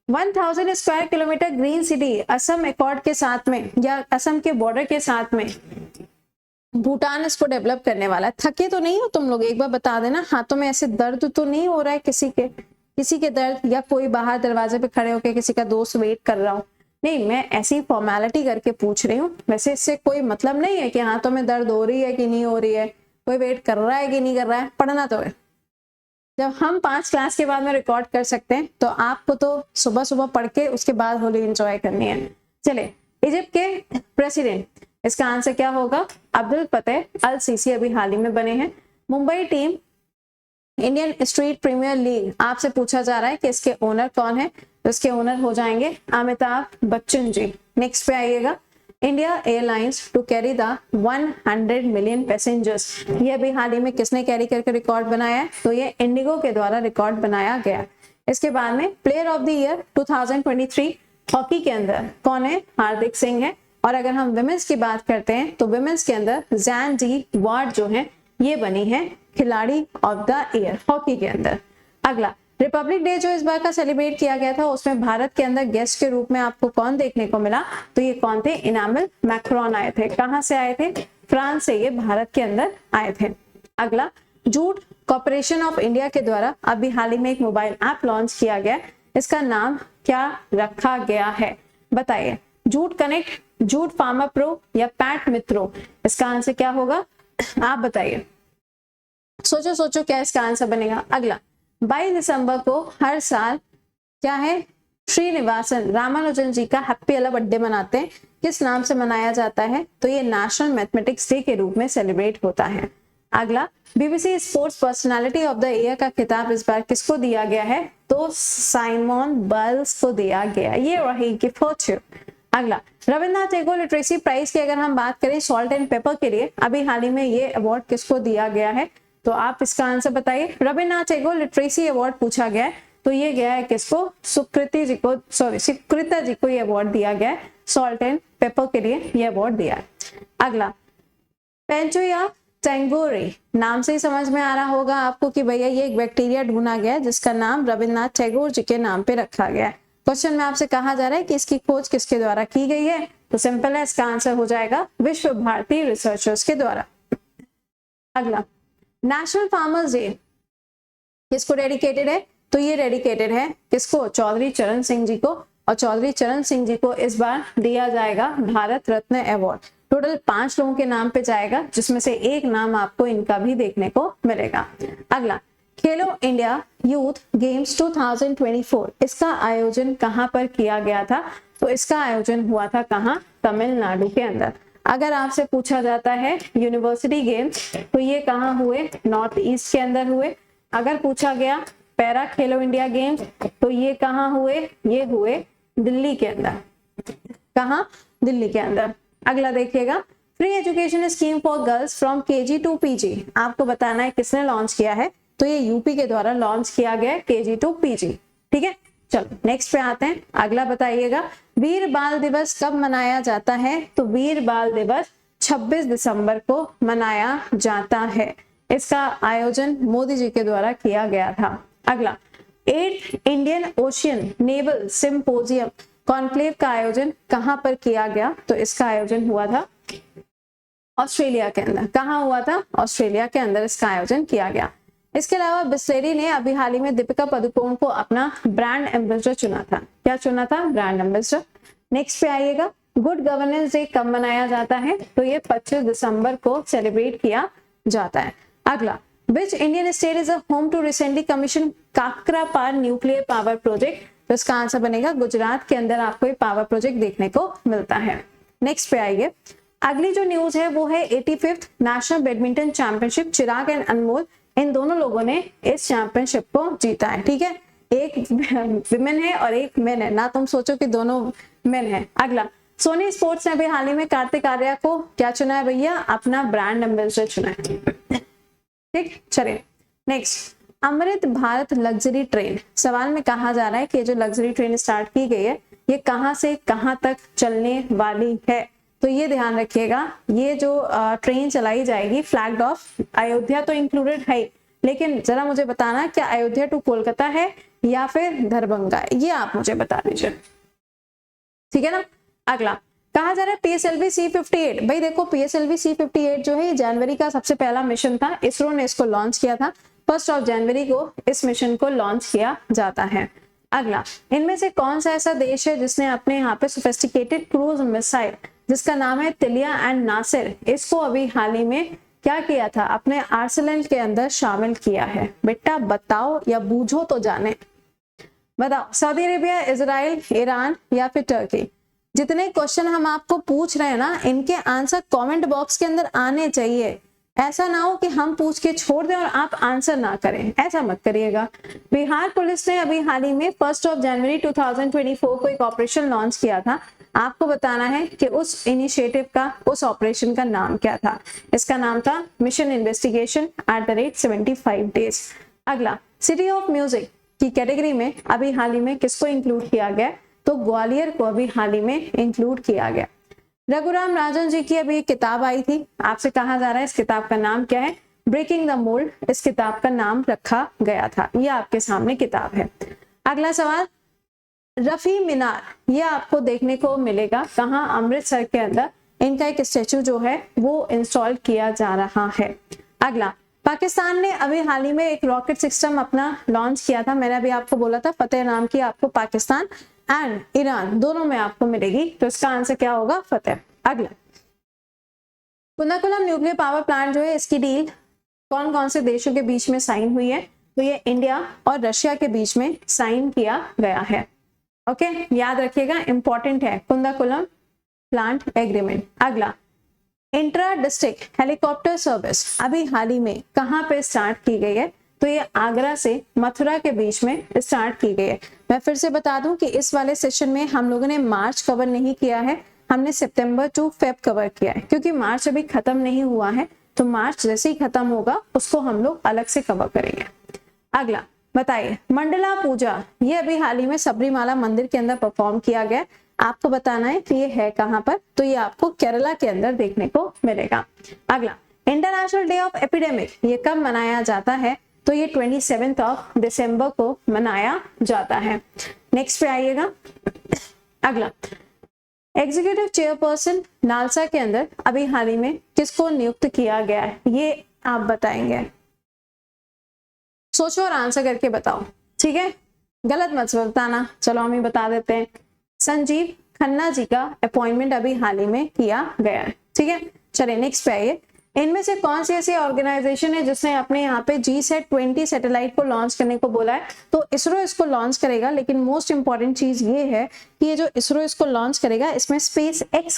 1000 square kilometre green city Assam accord के साथ में या असम के बॉर्डर के साथ में भूटान इसको डेवलप करने वाला है। थके तो नहीं हो तुम लोग? एक बार बता देना, हाथों में ऐसे दर्द तो नहीं हो रहा है किसी के दर्द, या कोई बाहर दरवाजे पे खड़े होकर किसी का दोस्त वेट कर रहा हो? नहीं, मैं ऐसी फॉर्मेलिटी करके पूछ रही हूँ। वैसे इससे कोई मतलब नहीं है कि हाथों में दर्द हो रही है कि नहीं हो रही है, कोई वेट कर रहा है कि नहीं कर रहा है, पढ़ना तो है। जब हम 5 क्लास के बाद में रिकॉर्ड कर सकते हैं तो आपको तो सुबह सुबह पढ़ के उसके बाद होली एंजॉय करनी है। चले, इजिप्ट के प्रेसिडेंट, इसका आंसर क्या होगा? अब्दुल फतेह अल सीसी अभी हाल ही में बने हैं। Mumbai team Indian Street Premier League, आपसे पूछा जा रहा है कि इसके ओनर कौन है, तो इसके ओनर हो जाएंगे अमिताभ बच्चन जी। नेक्स्ट पे आइएगा, India airlines to carry the 100 million passengers, ये अभी हाल ही में किसने कैरी करके रिकॉर्ड बनाया है? तो ये इंडिगो के द्वारा रिकॉर्ड बनाया गया। इसके बाद में player of the year 2023 hockey के अंदर कौन है? हार्दिक सिंह है। और अगर हम विमेंस की बात करते हैं तो विमेंस के अंदर जैन डी वार्ड जो है ये बनी है खिलाड़ी ऑफ द ईयर हॉकी के अंदर। अगला, रिपब्लिक डे जो इस बार का सेलिब्रेट किया गया था उसमें भारत के अंदर गेस्ट के रूप में आपको कौन देखने को मिला? तो ये कौन थे? इनामुल मैक्रोन आए थे। कहां से आए थे? फ्रांस से ये भारत के अंदर आए थे। अगला, जूट कॉर्पोरेशन ऑफ इंडिया के द्वारा अभी हाल ही में एक मोबाइल ऐप लॉन्च किया गया, इसका नाम क्या रखा गया है? बताइए। Jute connect, jute farmer pro या पैट मित्रो, इसका आंसर क्या होगा? आप बताइए, सोचो सोचो क्या इसका आंसर बनेगा। अगला, 22 दिसंबर को हर साल क्या है? श्रीनिवासन रामानुजन जी का हैप्पी वाला बर्थडे मनाते हैं, किस नाम से मनाया जाता है? तो ये नेशनल मैथमेटिक्स डे के रूप में सेलिब्रेट होता है। अगला, BBC sports personality of the year का खिताब इस बार किसको दिया गया है? तो साइमन बाइल्स को दिया गया। ये रही गिफ्ट फॉर यू। अगला, रविन्द्रनाथ टैगोर लिटरेसी प्राइज की अगर हम बात करें सॉल्ट एंड पेपर के लिए, अभी हाल ही में ये अवार्ड किसको दिया गया है? तो आप इसका आंसर बताइए। रविन्द्रनाथ टैगोर लिटरेसी अवार्ड पूछा गया है तो ये गया है किसको? सुकृति जी को, सॉरी सुकृता जी को ये अवार्ड दिया गया है। सॉल्ट एंड पेपर के लिए ये अवार्ड दिया है। अगला, पेंचो या टेंगोरे, नाम से ही समझ में आ रहा होगा आपको कि भैया ये एक बैक्टीरिया ढूंढा गया है जिसका नाम रविन्द्रनाथ टैगोर जी के नाम पे रखा गया है। क्वेश्चन में आपसे कहा जा रहा है कि इसकी खोज किसके द्वारा की गई है? तो सिंपल है, इसका आंसर हो जाएगा विश्व भारती रिसर्चर्स के द्वारा। अगला, नेशनल फार्मर्स डे किसको डेडिकेटेड है? तो ये डेडिकेटेड है किसको? चौधरी चरण सिंह जी को। और चौधरी चरण सिंह जी को इस बार दिया जाएगा भारत रत्न अवार्ड। टोटल 5 लोगों के नाम पे जाएगा जिसमें से एक नाम आपको इनका भी देखने को मिलेगा। अगला, खेलो इंडिया यूथ गेम्स 2024, इसका आयोजन कहां पर किया गया था? तो इसका आयोजन हुआ था कहां? तमिलनाडु के अंदर। अगर आपसे पूछा जाता है यूनिवर्सिटी गेम्स तो ये कहाँ हुए? नॉर्थ ईस्ट के अंदर हुए। अगर पूछा गया पैरा खेलो इंडिया गेम्स तो ये कहाँ हुए? ये हुए दिल्ली के अंदर। कहाँ? दिल्ली के अंदर। अगला देखिएगा, free education scheme for girls from KG to PG, आपको बताना है किसने लॉन्च किया है? तो ये यूपी के द्वारा लॉन्च किया गया केजी टू पीजी। ठीक है, चलो नेक्स्ट पे आते हैं। अगला बताइएगा, वीर बाल दिवस कब मनाया जाता है? तो वीर बाल दिवस 26 दिसंबर को मनाया जाता है। इसका आयोजन मोदी जी के द्वारा किया गया था। अगला, 8th Indian ocean naval symposium conclave का आयोजन कहां पर किया गया? तो इसका आयोजन हुआ था ऑस्ट्रेलिया के अंदर। कहां हुआ था? ऑस्ट्रेलिया के अंदर इसका आयोजन किया गया। इसके अलावा बिस्लेरी ने अभी हाल ही में दीपिका पादुकोण को अपना ब्रांड एम्बेसडर चुना था। क्या चुना था? Brand ambassador. नेक्स्ट पे आइएगा, गुड गवर्नेंस डे कब मनाया जाता है? तो ये 25 दिसंबर को सेलिब्रेट किया जाता है। अगला, which Indian state is a home to recently commission Kakrapar nuclear power project? तो इसका आंसर बनेगा गुजरात के अंदर आपको ये पावर प्रोजेक्ट देखने को मिलता है। नेक्स्ट पे आइए, अगली जो न्यूज है वो है 85th national badminton championship. Chirag and Anmol, इन दोनों लोगों ने इस चैंपियनशिप को जीता है। ठीक है, एक विमेन है और एक मेन है, ना तुम सोचो कि दोनों मेन है। अगला, सोनी स्पोर्ट्स ने अभी हाल ही में कार्तिक आर्या को क्या चुना है भैया? अपना ब्रांड एम्बेसडर चुना है। ठीक, चलिए next, Amrit Bharat luxury train, सवाल में कहा जा रहा है कि जो लग्जरी ट्रेन स्टार्ट की गई है ये कहां से कहां तक चलने वाली है? तो ये ध्यान रखिएगा, ये जो ट्रेन चलाई जाएगी फ्लैग्ड ऑफ अयोध्या तो इंक्लूडेड है, लेकिन जरा मुझे बताना क्या अयोध्या टू कोलकाता है या फिर दरभंगा, ये आप मुझे बता दीजिए। ठीक है ना। अगला, कहा जा रहा है PSLV C58। भाई देखो, PSLV C58 जो है ये जनवरी का सबसे पहला मिशन था, इसरो ने इसको लॉन्च किया था। 1 जनवरी को इस मिशन को लॉन्च किया जाता है। अगला, इनमें से कौन सा ऐसा देश है जिसने अपने यहाँ पे सोफिस्टिकेटेड क्रूज मिसाइल जिसका नाम है तिलिया एंड नासिर, इसको अभी हाल ही में क्या किया था, अपने आर्सेनल के अंदर शामिल किया है? बेटा बताओ या बूझो तो जाने, बताओ। सऊदी अरेबिया, इजराइल, ईरान या फिर टर्की? जितने क्वेश्चन हम आपको पूछ रहे हैं ना, इनके आंसर कमेंट बॉक्स के अंदर आने चाहिए। ऐसा ना हो कि हम पूछ के छोड़ दें और आप आंसर ना करें, ऐसा मत करिएगा। बिहार पुलिस ने अभी हाल ही में 1 जनवरी 2024 को एक ऑपरेशन लॉन्च किया था। आपको बताना है कि उस इनिशिएटिव का, उस ऑपरेशन का नाम क्या था। इसका नाम था मिशन इन्वेस्टिगेशन @75 डेज। अगला, सिटी ऑफ म्यूजिक की कैटेगरी में अभी हाल ही में किसको इंक्लूड किया गया? तो ग्वालियर को अभी हाल ही में इंक्लूड किया गया। रघुराम राजन जी की अभी एक किताब आई थी, आपसे कहा जा रहा है इस किताब का नाम क्या है? ब्रेकिंग द मोल्ड इस किताब का नाम रखा गया था। ये आपके सामने किताब है। अगला सवाल, रफी मीनार, ये आपको देखने को मिलेगा कहाँ? अमृतसर के अंदर इनका एक स्टेचू जो है वो इंस्टॉल किया जा रहा है। अगला, पाकिस्तान ने अभी हाल ही में एक रॉकेट सिस्टम अपना लॉन्च किया था। मैंने अभी आपको बोला था फतेह नाम की आपको पाकिस्तान एंड ईरान दोनों में आपको मिलेगी, तो इसका आंसर क्या होगा? फतेह। अगला, कुन्नाकुलम न्यूक्लियर पावर प्लांट जो है, इसकी डील कौन कौन से देशों के बीच में साइन हुई है? तो ये इंडिया और रशिया के बीच में साइन किया गया है। ओके, याद रखिएगा, इंपॉर्टेंट है कुन्नाकुलम प्लांट एग्रीमेंट। अगला, इंट्रा डिस्ट्रिक्ट हेलीकॉप्टर सर्विस अभी हाल ही में कहाँ पे स्टार्ट की गई है? तो ये आगरा से मथुरा के बीच में स्टार्ट की गई है। मैं फिर से बता दूं कि इस वाले सेशन में हम लोगों ने मार्च कवर नहीं किया है, हमने सितंबर टू फेब कवर किया है, क्योंकि मार्च अभी खत्म नहीं हुआ है। तो मार्च जैसे ही खत्म होगा उसको हम लोग अलग से कवर करेंगे। अगला बताइए, मंडला पूजा ये अभी हाल ही में सबरीमाला मंदिर के अंदर परफॉर्म किया गया। आपको बताना है कि ये है कहाँ पर? तो ये आपको केरला के अंदर देखने को मिलेगा। अगला, इंटरनेशनल डे ऑफ एपिडेमिक ये कब मनाया जाता है? तो ये 27 दिसंबर को मनाया जाता है। नेक्स्ट पे आइएगा। अगला, एग्जीक्यूटिव चेयरपर्सन नालसा के अंदर अभी हाल ही में किसको नियुक्त किया गया है? ये आप बताएंगे, सोचो और आंसर करके बताओ, ठीक है? गलत मत बताना, चलो हम ही बता देते हैं। संजीव खन्ना जी का अपॉइंटमेंट अभी हाल ही में किया गया है, ठीक है? चलिए नेक्स्ट पे आइए। इनमें से कौन सी ऐसी ऑर्गेनाइजेशन है जिसने अपने यहाँ पे GSAT-20 सैटेलाइट को लॉन्च करने को बोला है? तो इसरो इसको लॉन्च करेगा, लेकिन मोस्ट इंपॉर्टेंट चीज ये है कि ये जो इसरो इसको लॉन्च करेगा, इसमें SpaceX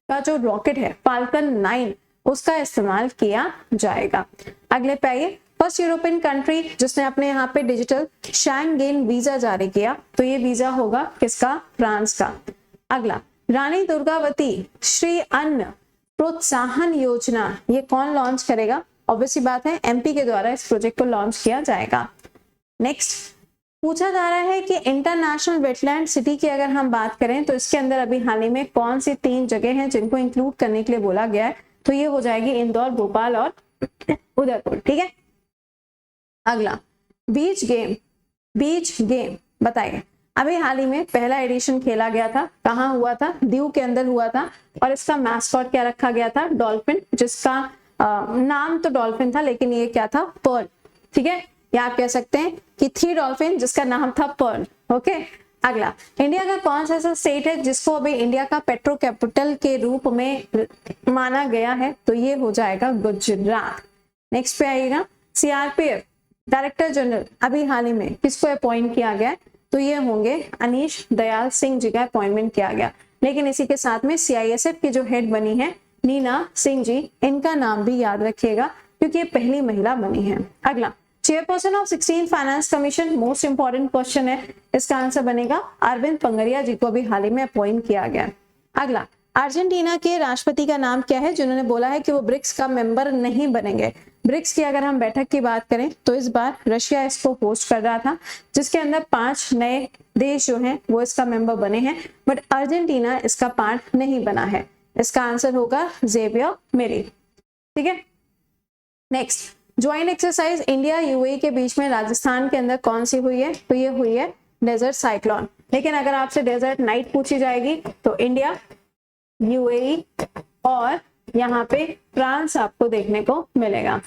का जो रॉकेट है फाल्कन 9 उसका इस्तेमाल किया जाएगा। अगले पे आइए, फर्स्ट यूरोपियन कंट्री जिसने अपने यहाँ पे डिजिटल शेंगेन वीजा जारी किया, तो ये वीजा होगा किसका? फ्रांस का। अगला, रानी दुर्गावती श्री अन्न प्रोत्साहन योजना ये कौन लॉन्च करेगा? ऑब्वियसली बात है MP के द्वारा इस प्रोजेक्ट को लॉन्च किया जाएगा। नेक्स्ट पूछा जा रहा है कि इंटरनेशनल वेटलैंड सिटी की अगर हम बात करें तो इसके अंदर अभी हाल ही में कौन सी 3 जगह हैं जिनको इंक्लूड करने के लिए बोला गया है? तो ये हो जाएगी इंदौर, भोपाल और उदयपुर, ठीक है? अगला, बीच गेम बताइए। अभी हाल ही में पहला एडिशन खेला गया था, कहाँ हुआ था? दीव के अंदर हुआ था, और इसका मैस्कॉट क्या रखा गया था? डॉल्फिन, जिसका नाम तो डॉल्फिन था लेकिन ये क्या था? पर्ल, ठीक है? या आप कह सकते हैं कि थी डॉल्फिन जिसका नाम था पर्ल। ओके, अगला, इंडिया का कौन सा ऐसा स्टेट है जिसको अभी इंडिया का पेट्रो कैपिटल के रूप में माना गया है? तो ये हो जाएगा गुजरात। नेक्स्ट पे आइएगा, CRPF डायरेक्टर जनरल अभी हाल ही में किसको अपॉइंट किया गया है? तो ये होंगे अनीश दयाल सिंह जी का अपॉइंटमेंट किया गया। लेकिन इसी के साथ में CISF की जो हेड बनी है नीना सिंह जी, इनका नाम भी याद रखिएगा क्योंकि ये पहली महिला बनी है। अगला, chairperson of 16 finance commission, most important question है, इसका आंसर बनेगा अरविंद पंगरिया जी को भी हाल ही में अपॉइंट किया गया। अगला, अर्जेंटीना के राष्ट्रपति का नाम क्या है जिन्होंने बोला है कि वो ब्रिक्स का मेंबर नहीं बनेंगे? ब्रिक्स की अगर हम बैठक की बात करें तो इस बार रशिया इसको होस्ट कर रहा था, जिसके अंदर 5 नए देश जो हैं वो इसका मेंबर बने हैं, बट अर्जेंटीना इसका पार्ट नहीं बना है। इसका आंसर होगा जेवियर मेरी, ठीक है? Next, joint exercise India UAE के बीच में राजस्थान के अंदर कौन सी हुई है? तो ये हुई है डेजर्ट साइक्लोन। लेकिन अगर आपसे डेजर्ट नाइट पूछी जाएगी तो इंडिया, UAE और यहाँ पे फ्रांस आपको देखने को मिलेगा।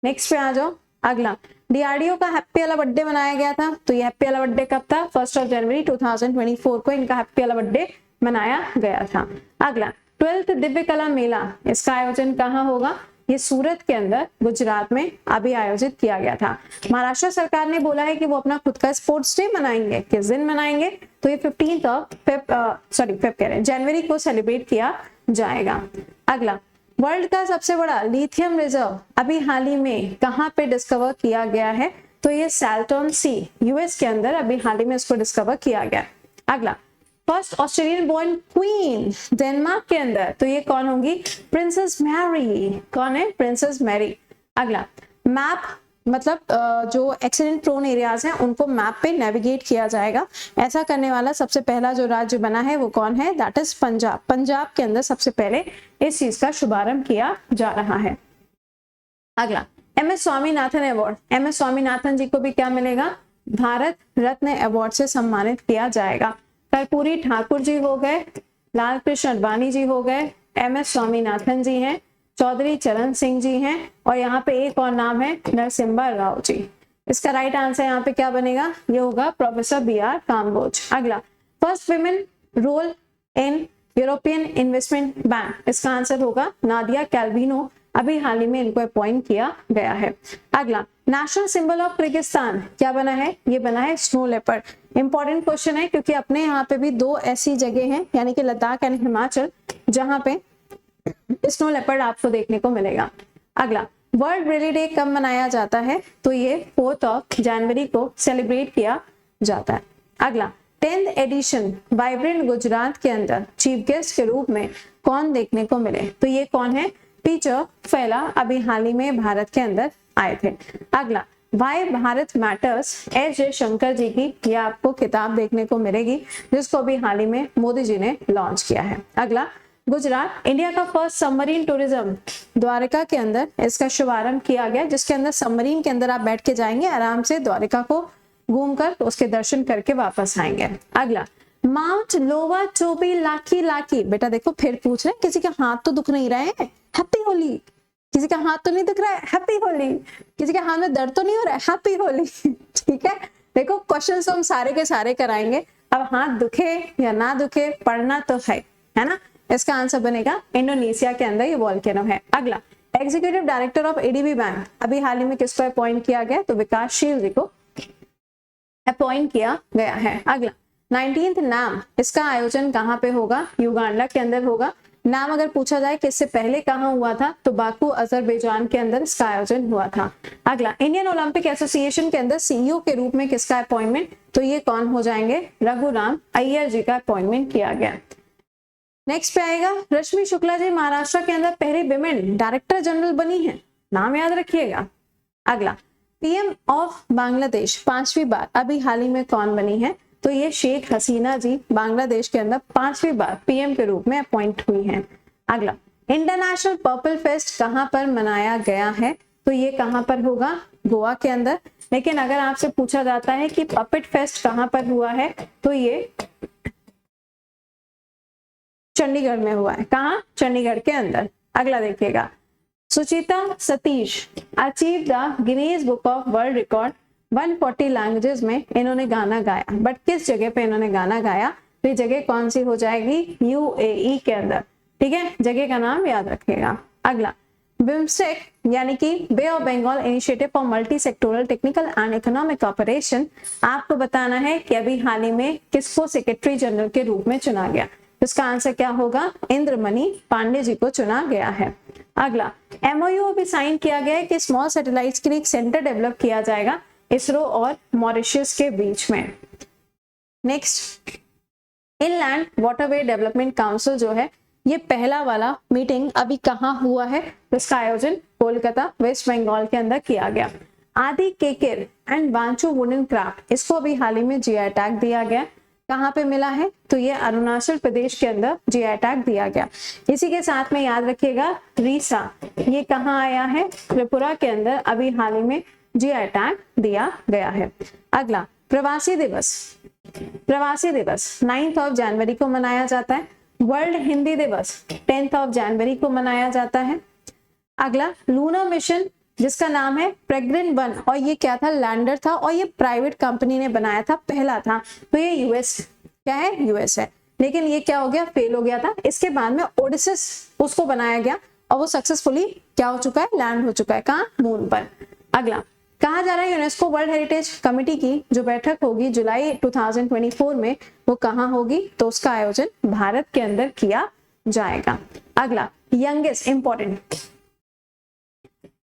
नेक्स्ट पे आ जाओ। अगला, DRDO का हैप्पी वाला बर्थडे मनाया गया था, तो ये हैप्पी वाला बर्थडे कब था? 1 जनवरी 2024 को इनका हैप्पी वाला बर्थडे मनाया गया था। अगला, 12th दिव्य कला मेला, इसका आयोजन कहाँ होगा? ये सूरत के अंदर गुजरात में अभी आयोजित किया गया था। महाराष्ट्र सरकार ने बोला है कि वो अपना खुद का स्पोर्ट्स डे मनाएंगे। किस दिन मनाएंगे? तो ये 15 जनवरी को सेलिब्रेट किया जाएगा। अगला, वर्ल्ड का सबसे बड़ा लिथियम रिजर्व अभी हाल ही में कहां पे डिस्कवर किया गया है? तो ये सैल्टन सी, यूएस के अंदर अभी हाल ही में इसको डिस्कवर किया गया। अगला, first Australian born queen Denmark के अंदर, तो ये कौन होंगी? Princess Mary. कौन है? Princess Mary. अगला, मैप मतलब जो एक्सीडेंट प्रोन एरियाज हैं उनको मैप पे नेविगेट किया जाएगा। ऐसा करने वाला सबसे पहला जो राज्य बना है वो कौन है? That is Punjab. पंजाब के अंदर सबसे पहले इस चीज का शुभारंभ किया जा रहा है। अगला, MS Swaminathan award. MS Swaminathan ji को भी क्या मिलेगा? भारत रत्न अवार्ड से सम्मानित किया जाएगा। कर्पूरी ठाकुर जी हो गए, लाल कृष्ण अडवाणी जी हो गए, एमएस स्वामीनाथन जी हैं, चौधरी चरण सिंह जी हैं, और यहाँ पे एक और नाम है नरसिम्हा राव जी। इसका राइट आंसर यहाँ पे क्या बनेगा? ये होगा प्रोफेसर BR काम्बोज। अगला, first women role in European investment bank. इसका आंसर होगा नादिया कैल्विनो। अभी हाल ही में इनको अपॉइंट किया गया है। अगला, नेशनल सिंबल ऑफ किर्गिस्तान क्या बना है? ये बना है स्नो लेपर्ड। इंपॉर्टेंट क्वेश्चन है क्योंकि अपने यहाँ पे भी दो ऐसी जगह हैं, यानी कि लद्दाख एंड हिमाचल, जहां पे स्नो लेपर्ड आपको देखने को मिलेगा। अगला, वर्ल्ड ब्रेली डे कब मनाया जाता है? तो ये 4 जनवरी को सेलिब्रेट किया जाता है। अगला, 10th एडिशन वाइब्रेंट गुजरात के अंदर चीफ गेस्ट के रूप में कौन देखने को मिले? तो ये कौन है? टीचर फैला अभी हाल ही में भारत के अंदर आए थे। अगला, why Bharat matters S Jaishankar ji की ये आपको किताब देखने को मिलेगी, जिसको अभी हाल ही में मोदी जी ने लॉन्च किया है। अगला, गुजरात इंडिया का फर्स्ट सबमरीन टूरिज्म द्वारका के अंदर इसका शुभारंभ किया गया, जिसके अंदर सबमरीन के अंदर आप बैठ के जाएंगे आराम से, द्वारका को घूमकर उसके दर्शन करके वापस आएंगे। अगला, माउंट लोवा चोबी लाकी लाकी। बेटा देखो फिर पूछ रहे, किसी के हाथ तो दुख नहीं रहे हैं? हैप्पी होली। किसी का हाथ तो नहीं दिख रहा है? हैप्पी होली। किसी के हाथ में दर्द तो नहीं हो रहा है? हैप्पी होली। ठीक है, देखो क्वेश्चन तो हम सारे के सारे कराएंगे। अब हाथ दुखे या ना दुखे, पढ़ना तो है ना। इसका आंसर बनेगा इंडोनेशिया के अंदर ये वॉल्केनो है। अगला, executive director of ADB bank अभी हाल ही में किसको अपॉइंट किया गया? तो विकासशील जी को अपॉइंट किया गया है। अगला, 19th नाम, इसका आयोजन कहाँ पे होगा? युगांडा के अंदर होगा। नाम अगर पूछा जाए कि इससे पहले कहाँ हुआ था, तो बाकू अजरबैजान के अंदर इसका आयोजन हुआ था। अगला, इंडियन ओलंपिक एसोसिएशन के अंदर सीईओ के रूप में किसका अपॉइंटमेंट? तो ये कौन हो जाएंगे? रघुराम अय्यर जी का अपॉइंटमेंट किया गया। नेक्स्ट पे आएगा, रश्मि शुक्ला जी महाराष्ट्र के अंदर पहली विमेन डायरेक्टर जनरल बनी है, नाम याद रखिएगा। अगला, पीएम ऑफ बांग्लादेश 5वीं बार अभी हाल ही में कौन बनी है? तो ये शेख हसीना जी बांग्लादेश के अंदर 5वीं बार पीएम के रूप में अपॉइंट हुई हैं। अगला, इंटरनेशनल पर्पल फेस्ट कहां पर मनाया गया है? तो ये कहां पर होगा? गोवा के अंदर। लेकिन अगर आपसे पूछा जाता है कि पपेट फेस्ट कहां पर हुआ है, तो ये चंडीगढ़ में हुआ है। कहां? चंडीगढ़ के अंदर। अगला देखिएगा, Suchita Satish achieve the Guinness book of world record 140 languages में इन्होंने गाना गाया, बट किस जगह पे इन्होंने गाना गाया? तो ये जगह कौन सी हो जाएगी? यूएई के अंदर। ठीक है, जगह का नाम याद रखिएगा। अगला, बिम्स्टेक यानी कि Bay of Bengal initiative for multi sectoral technical and economic cooperation, आपको बताना है कि अभी हाल ही में किसको सेक्रेटरी जनरल के रूप में चुना गया। इसका आंसर क्या होगा? इंद्रमणि पांडे जी को चुना गया है। अगला, एमओयू अभी साइन किया गया है कि स्मॉल सैटेलाइट्स के लिए एक सेंटर डेवलप किया जाएगा इसरो और मॉरिशस के बीच में। Next, inland waterway development council जो है, ये पहला वाला मीटिंग अभी कहाँ हुआ है? तो इसका आयोजन कोलकाता वेस्ट बंगाल के अंदर किया गया। आदि केकेर एंड बांचू वुडन क्राफ्ट, इसको अभी हाल ही में जीआई टैग दिया गया। कहाँ पे मिला है? तो ये अरुणाचल प्रदेश के अंदर जीआई टैग दिया गया। इसी के साथ में याद रखिएगा, रीसा ये कहाँ आया है? त्रिपुरा के अंदर अभी हाल ही में जीआई टैग दिया गया है। अगला, प्रवासी दिवस। प्रवासी दिवस 9 जनवरी को मनाया जाता है। वर्ल्ड हिंदी दिवस 10 जनवरी को मनाया जाता है। अगला, लूनर मिशन जिसका नाम है प्रेग्नेंट 1, और ये क्या था? लैंडर था, और ये प्राइवेट कंपनी ने बनाया था, पहला था। तो ये यूएस क्या है? यूएस है। लेकिन ये क्या हो गया? फेल हो गया था। इसके बाद में ओडिसिस उसको बनाया गया, और वो सक्सेसफुली क्या हो चुका है, लैंड हो चुका है कहाँ, मून पर। अगला कहा जा रहा है यूनेस्को वर्ल्ड हेरिटेज कमेटी की जो बैठक होगी जुलाई 2024 में वो कहाँ होगी, तो उसका आयोजन भारत के अंदर किया जाएगा। अगला youngest important,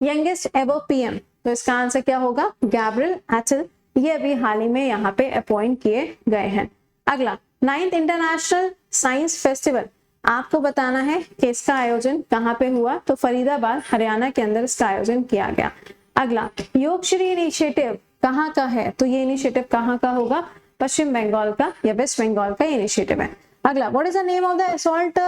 youngest ever PM, तो इसका आंसर क्या होगा, गैब्रियल एटल, ये अभी हाल ही में यहाँ पे अपॉइंट किए गए हैं। अगला 9th इंटरनेशनल साइंस फेस्टिवल, आपको बताना है कि इसका आयोजन कहाँ पे हुआ, तो फरीदाबाद हरियाणा के अंदर इसका आयोजन किया गया। अगला योगश्री इनिशिएटिव कहाँ का है, तो ये इनिशिएटिव कहाँ का होगा, पश्चिम बंगाल का या वेस्ट बंगाल का इनिशिएटिव है। अगला what is the name of the assault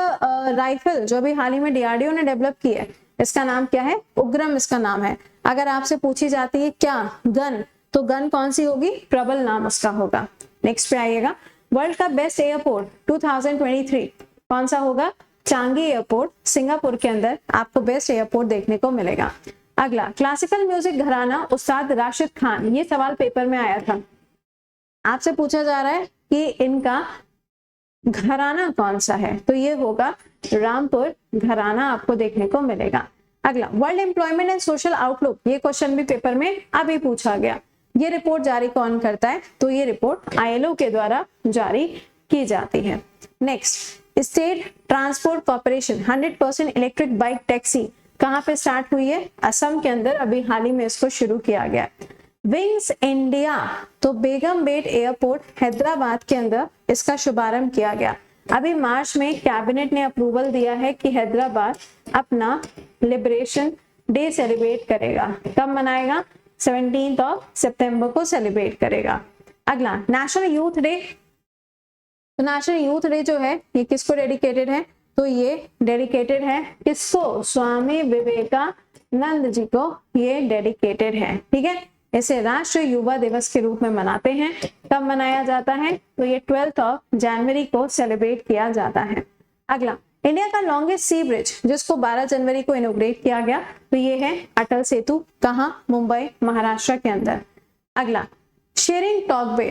rifle जो अभी हाल ही में डीआरडीओ ने डेवलप की है, इसका नाम क्या है, उग्रम इसका नाम है। अगर आपसे पूछी जाती है क्या गन, तो गन कौन सी होगी, प्रबल नाम उसका होगा। नेक्स्ट पे आइएगा, वर्ल्ड का बेस्ट एयरपोर्ट 2023 कौन सा होगा, चांगी एयरपोर्ट, सिंगापुर के अंदर आपको बेस्ट एयरपोर्ट देखने को मिलेगा। अगला क्लासिकल म्यूजिक घराना उस्ताद राशिद खान, ये सवाल पेपर में आया था, आपसे पूछा जा रहा है कि इनका घराना कौन सा है, तो ये होगा रामपुर घराना आपको देखने को मिलेगा। अगला world employment and social outlook, ये क्वेश्चन भी पेपर में अभी पूछा गया, ये रिपोर्ट जारी कौन करता है, तो ये रिपोर्ट आईएलओ के द्वारा जारी की जाती है। Next state transport corporation 100% electric bike taxi कहाँ पे स्टार्ट हुई है, असम के अंदर अभी हाल ही में इसको शुरू किया गया। विंग्स इंडिया, तो बेगम बेट एयरपोर्ट हैदराबाद के अंदर इसका शुभारंभ किया गया। अभी मार्च में कैबिनेट ने अप्रूवल दिया है कि हैदराबाद अपना लिबरेशन डे सेलिब्रेट करेगा, कब मनाएगा, 17 सितंबर को सेलिब्रेट करेगा। अगला नेशनल यूथ डे, तो नेशनल यूथ डे जो है ये किसको डेडिकेटेड है, तो ये डेडिकेटेड है किसको, स्वामी विवेकानंद जी को ये डेडिकेटेड है। ठीक है, इसे राष्ट्रीय युवा दिवस के रूप में मनाते हैं, कब मनाया जाता है, तो ये 12 जनवरी को सेलिब्रेट किया जाता है। अगला इंडिया का लॉन्गेस्ट सी ब्रिज जिसको 12 जनवरी को इनोग्रेट किया गया, तो ये है अटल सेतु, कहाँ, मुंबई महाराष्ट्र के अंदर। अगला Tshering Tobgay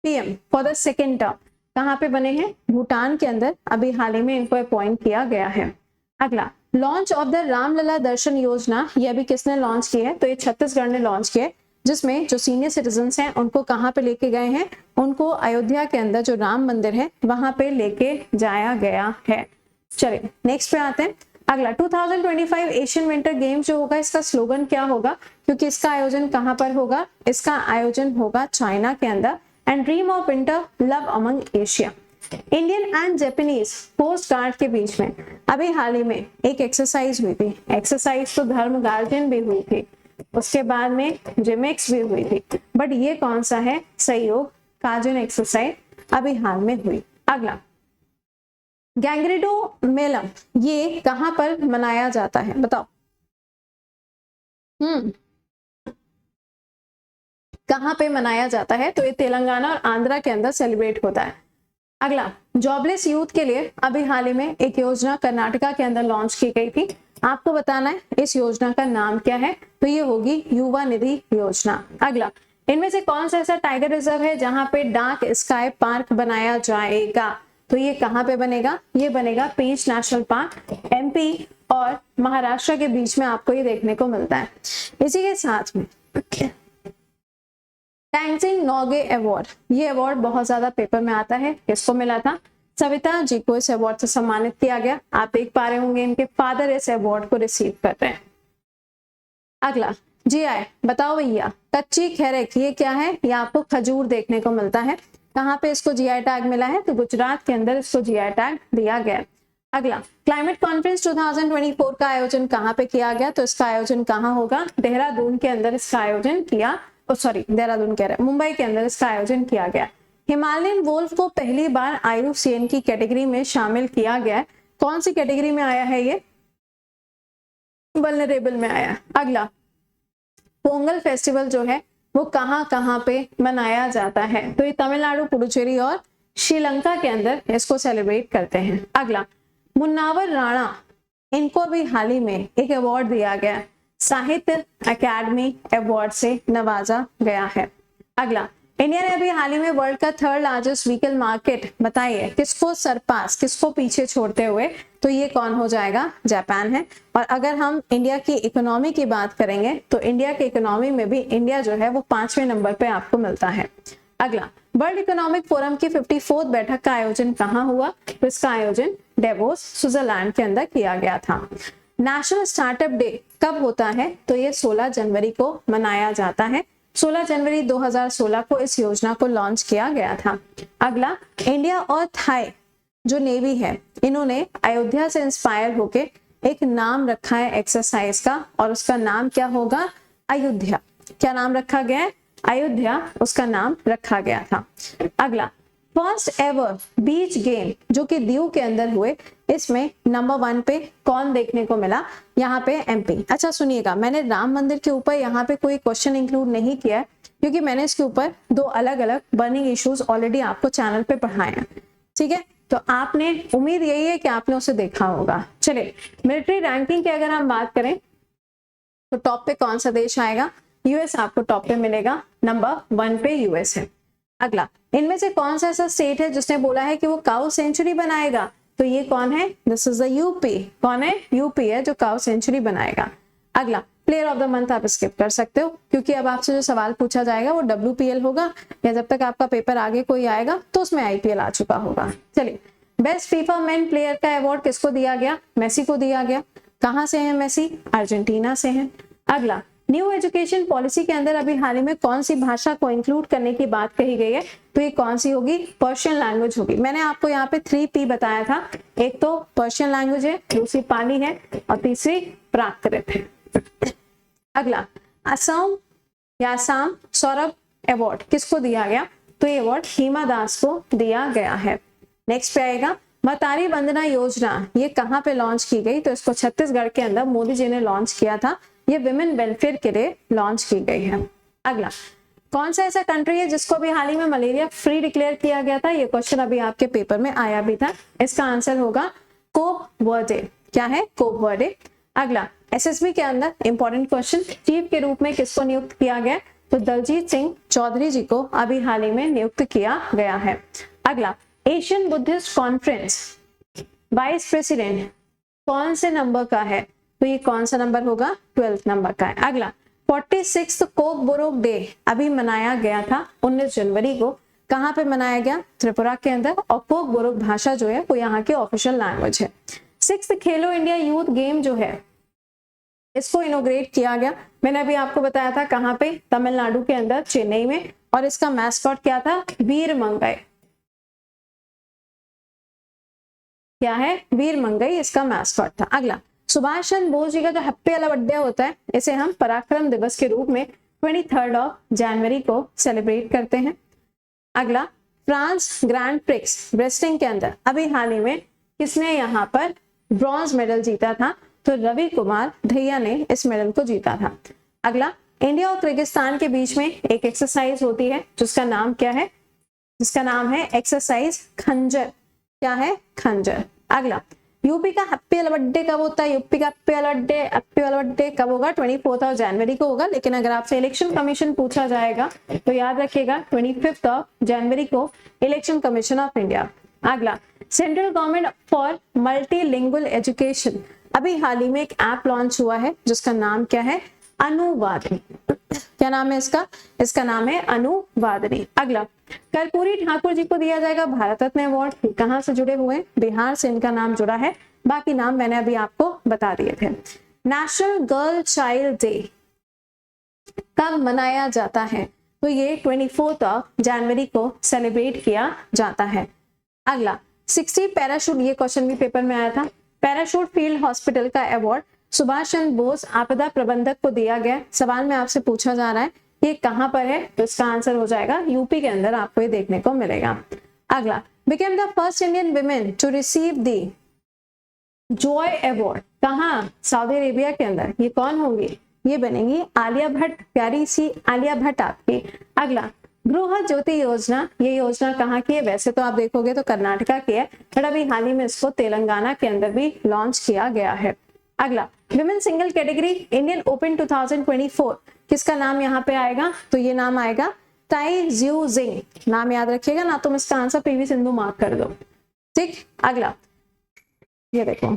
PM for the second term कहाँ पे बने हैं, भूटान के अंदर, अभी हाल ही में इनको अपॉइंट किया गया है। अगला लॉन्च ऑफ द रामलला दर्शन योजना, ये अभी किसने लॉन्च की है, तो ये छत्तीसगढ़ ने लॉन्च किया है, जिसमें जो सीनियर सिटीजन्स हैं उनको कहाँ पे लेके गए हैं, उनको अयोध्या के अंदर जो राम मंदिर है वहां पे लेके जाया गया है। चलिए नेक्स्ट पे आते हैं। अगला 2025 एशियन विंटर गेम्स जो होगा इसका स्लोगन क्या होगा, क्योंकि इसका आयोजन कहाँ पर होगा, इसका आयोजन होगा चाइना के अंदर। And dream of winter love among Asia, Indian and Japanese coast guard के बीच में अभी हाल ही में एक एक्सरसाइज हुई थी, एक्सरसाइज तो धर्म गार्जियन भी हुई थी, उसके बाद में जिमेक्स भी हुई थी, बट ये कौन सा है, सहयोग काजुन एक्सरसाइज अभी हाल में हुई। अगला गैंग्रेडो मेलम, ये कहां पर मनाया जाता है बताओ, कहां पे मनाया जाता है, तो ये तेलंगाना और आंध्रा के अंदर सेलिब्रेट होता है। अगला जॉबलेस यूथ के लिए अभी हाल ही में एक योजना कर्नाटका के अंदर लॉन्च की गई थी, आपको बताना है इस योजना का नाम क्या है, तो ये होगी युवा निधि योजना। अगला इनमें से कौन सा ऐसा टाइगर रिजर्व है जहां पे डार्क स्काई पार्क बनाया जाएगा, तो ये कहां पे बनेगा, ये बनेगा पेंच नेशनल पार्क, एमपी और महाराष्ट्र के बीच में आपको ये देखने को मिलता है। इसी के साथ में टैंगजिंग नोगे अवार्ड, ये अवार्ड बहुत ज्यादा पेपर में आता है, किसको मिला था, सविता जी को इस अवार्ड से सम्मानित किया गया। आप देख पा रहे होंगे इनके फादर इस अवार्ड को रिसीव कर रहे हैं। अगला जीआई बताओ भैया, कच्ची खैरेक ये क्या है, ये आपको खजूर देखने को मिलता है, कहाँ पे इसको जीआई टैग मिला है, तो गुजरात के अंदर इसको जीआई टैग दिया गया। अगला क्लाइमेट कॉन्फ्रेंस 2024 का आयोजन कहाँ पे किया गया, तो इसका आयोजन कहाँ होगा, देहरादून के अंदर इसका आयोजन किया, देहरादून कह रहे हैं, मुंबई के अंदर इसका आयोजन किया गया। हिमालयन वोल्फ को पहली बार IUCN की कैटेगरी में शामिल किया गया है, कौन सी कैटेगरी में आया है, ये वल्नरेबल में आया। अगला पोंगल फेस्टिवल जो है वो कहाँ पे मनाया जाता है, तो ये तमिलनाडु, पुडुचेरी और श्रीलंका के अंदर इसको सेलिब्रेट करते हैं। अगला मुन्नावर राणा, इनको भी हाल ही में एक अवार्ड दिया गया, साहित्य अकादमी अवार्ड से नवाजा गया है। अगला इंडिया ने अभी हाल ही में वर्ल्ड का 3rd लार्जेस्ट व्हीकल मार्केट बताइए किसको सरपास, किसको पीछे छोड़ते हुए, तो ये कौन हो जाएगा? जापान है। और अगर हम इंडिया की इकोनॉमी की बात करेंगे तो इंडिया की इकोनॉमी में भी इंडिया जो है वो 5वें नंबर पे आपको मिलता है। अगला, वर्ल्ड इकोनॉमिक फोरम की 54th बैठक का आयोजन कहाँ हुआ? तो इसका आयोजन डेवोस स्विट्जरलैंड के अंदर किया गया था। नेशनल स्टार्टअप डे कब होता है? तो ये 16 जनवरी को मनाया जाता है। 16 जनवरी 2016 को इस योजना को लॉन्च किया गया था। अगला, इंडिया और थाई जो नेवी है इन्होंने अयोध्या से इंस्पायर होके एक नाम रखा है एक्सरसाइज का, और उसका नाम क्या होगा? अयोध्या। क्या नाम रखा गया है? अयोध्या उसका नाम रखा गया था। अगला, फर्स्ट एवर बीच गेम जो कि दीव के अंदर हुए, इसमें नंबर 1 पे कौन देखने को मिला? यहाँ पे एमपी। अच्छा सुनिएगा, मैंने राम मंदिर के ऊपर यहाँ पे कोई क्वेश्चन इंक्लूड नहीं किया है क्योंकि मैंने इसके ऊपर 2 अलग अलग बर्निंग इश्यूज ऑलरेडी आपको चैनल पे पढ़ाए हैं, ठीक है? तो आपने, उम्मीद यही है कि आपने उसे देखा होगा। चलिए, मिलिट्री रैंकिंग की अगर हम बात करें तो टॉप पे कौन सा देश आएगा? यूएस आपको टॉप पे मिलेगा, नंबर 1 पे यूएस है। अगला, इनमें से कौन सा ऐसा स्टेट है जिसने बोला है कि वो काउ सेंचुरी बनाएगा? तो ये कौन है? This is the UP. कौन है? यूपी है जो काउ सेंचुरी बनाएगा। अगला, प्लेयर ऑफ द मंथ आप स्किप कर सकते हो क्योंकि अब आपसे जो सवाल पूछा जाएगा वो WPL होगा, या जब तक आपका पेपर आगे कोई आएगा तो उसमें IPL आ चुका होगा। चलिए, बेस्ट फीफा मेन प्लेयर का अवार्ड किसको दिया गया? मेसी को दिया गया। कहाँ से है मेसी? अर्जेंटीना से है। अगला, न्यू एजुकेशन पॉलिसी के अंदर अभी हाल ही में कौन सी भाषा को इंक्लूड करने की बात कही गई है? तो ये कौन सी होगी? पर्शियन लैंग्वेज होगी। मैंने आपको यहाँ पे 3P बताया था, एक तो पर्शियन लैंग्वेज है, दूसरी पाली है और तीसरी प्राकृत है। अगला, असम या असम सौरभ अवार्ड किसको दिया गया? तो ये अवार्ड हिमा दास को दिया गया है। नेक्स्ट पे आएगा मतारी वंदना योजना, ये कहाँ पे लॉन्च की गई? तो इसको छत्तीसगढ़ के अंदर मोदी जी ने लॉन्च किया था। ये विमेन वेलफेयर के लिए लॉन्च की गई है। अगला, कौन सा ऐसा कंट्री है जिसको भी हाल ही में मलेरिया फ्री डिक्लेयर किया गया था? ये क्वेश्चन अभी आपके पेपर में आया भी था। इसका आंसर होगा कोप वर्डे। क्या है? कोप वर्डे। अगला, SSB के अंदर इंपॉर्टेंट क्वेश्चन, चीफ के रूप में किसको नियुक्त किया गया? तो दलजीत सिंह चौधरी जी को अभी हाल ही में नियुक्त किया गया है। अगला, Asian Buddhist conference vice president कौन से नंबर का है? तो ये कौन सा नंबर होगा? 12th नंबर का है। अगला, 46th कोक बोरोक डे अभी मनाया गया था 19 जनवरी को। कहाँ पे मनाया गया? त्रिपुरा के अंदर। और कोक बोरोक भाषा जो है वो यहाँ की ऑफिशियल लैंग्वेज है। 6th खेलो इंडिया यूथ गेम जो है इसको इनोग्रेट किया गया। मैंने अभी आपको बताया था कहाँ पे? तमिलनाडु के अंदर, चेन्नई में। और इसका मैस्कॉट क्या था? वीर मंगई। क्या है? वीर मंगई इसका मैस्कॉट था। अगला, सुभाष चंद्र बोस जी का जो हैप्पी वाला बर्थडे होता है इसे हम पराक्रम दिवस के रूप में 23 जनवरी को सेलिब्रेट करते हैं। अगला, फ्रांस ग्रैंड प्रिक्स रेसलिंग के अंदर अभी हाल ही में किसने यहाँ पर ब्रॉन्ज मेडल जीता था? तो रवि कुमार दहिया ने इस मेडल को जीता था। अगला, इंडिया और किर्गिस्तान के बीच में एक एक्सरसाइज होती है जिसका नाम क्या है? जिसका नाम है एक्सरसाइज खंजर। क्या है? खंजर। अगला, यूपी का हैप्पी वाला बर्थडे कब होता है? यूपी का हैप्पी वाला बर्थडे कब होगा? 24 जनवरी को होगा। लेकिन अगर आपसे इलेक्शन कमीशन पूछा जाएगा तो याद रखिएगा 25 जनवरी को इलेक्शन कमीशन ऑफ इंडिया। अगला, central government for multilingual education अभी हाल ही में एक ऐप लॉन्च हुआ है जिसका नाम क्या है? अनुवादिनी। क्या नाम है इसका? इसका नाम है अनुवादिनी। अगला, कर्पूरी ठाकुर जी को दिया जाएगा भारत रत्न अवार्ड। कहाँ से जुड़े हुए? बिहार से इनका नाम जुड़ा है। बाकी नाम मैंने अभी आपको बता दिए थे। नेशनल गर्ल चाइल्ड डे कब मनाया जाता है? तो ये 24 जनवरी को सेलिब्रेट किया जाता है। अगला, 60 पैराशूट, ये क्वेश्चन भी पेपर में आया था। पैराशूट फील्ड हॉस्पिटल का अवार्ड सुभाष चंद्र बोस आपदा प्रबंधक को दिया गया। सवाल में आपसे पूछा जा रहा है ये कहां पर है? तो इसका आंसर हो जाएगा यूपी के अंदर, आपको ये देखने को मिलेगा। अगला, became the first Indian women to receive the Joy Award. कहाँ? सऊदी अरेबिया के अंदर। ये कौन होंगी? ये बनेंगी आलिया भट्ट, प्यारी सी आलिया भट्ट आपकी। अगला, गृह ज्योति योजना, ये योजना कहाँ की है? वैसे तो आप देखोगे तो कर्नाटका की है, बट अभी हाल ही में इसको तेलंगाना के अंदर भी लॉन्च किया गया है। अगला, women single category Indian open 2024 किसका नाम यहाँ पे आएगा? तो ये नाम आएगा ताई ज्यू जिंग, नाम याद रखिएगा ना, तुम इसका आंसर पीवी सिंधु मार्क कर दो। ठीक, अगला ये देखो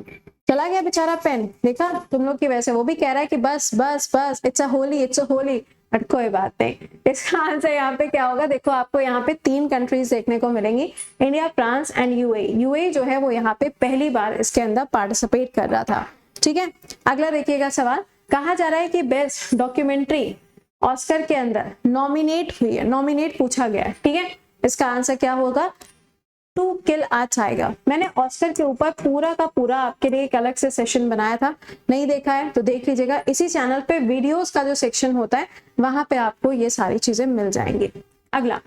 चला गया बेचारा पेन, देखा तुम लोग की वजह से। वो भी कह रहा है कि बस बस बस, it's a Holi, it's a Holi, but कोई बात नहीं। इसका आंसर यहाँ पे क्या होगा, देखो आपको यहाँ पे 3 कंट्रीज देखने को मिलेंगी, India, France and UAE. UAE जो है वो यहाँ पे पहली बार इसके अंदर पार्टिसिपेट कर रहा था। ठीक है, अगला देखिएगा सवाल, कहा जा रहा है कि बेस्ट डॉक्यूमेंट्री ऑस्कर के अंदर नॉमिनेट हुई है, नॉमिनेट पूछा गया है। ठीक है, इसका आंसर क्या होगा, टू किल आ जाएगा। मैंने ऑस्कर के ऊपर पूरा का पूरा आपके लिए एक अलग से सेशन बनाया था, नहीं देखा है तो देख लीजिएगा, इसी चैनल पे वीडियोस का जो सेक्शन होता है वहां पे आपको ये सारी चीजें मिल जाएंगी। अगला,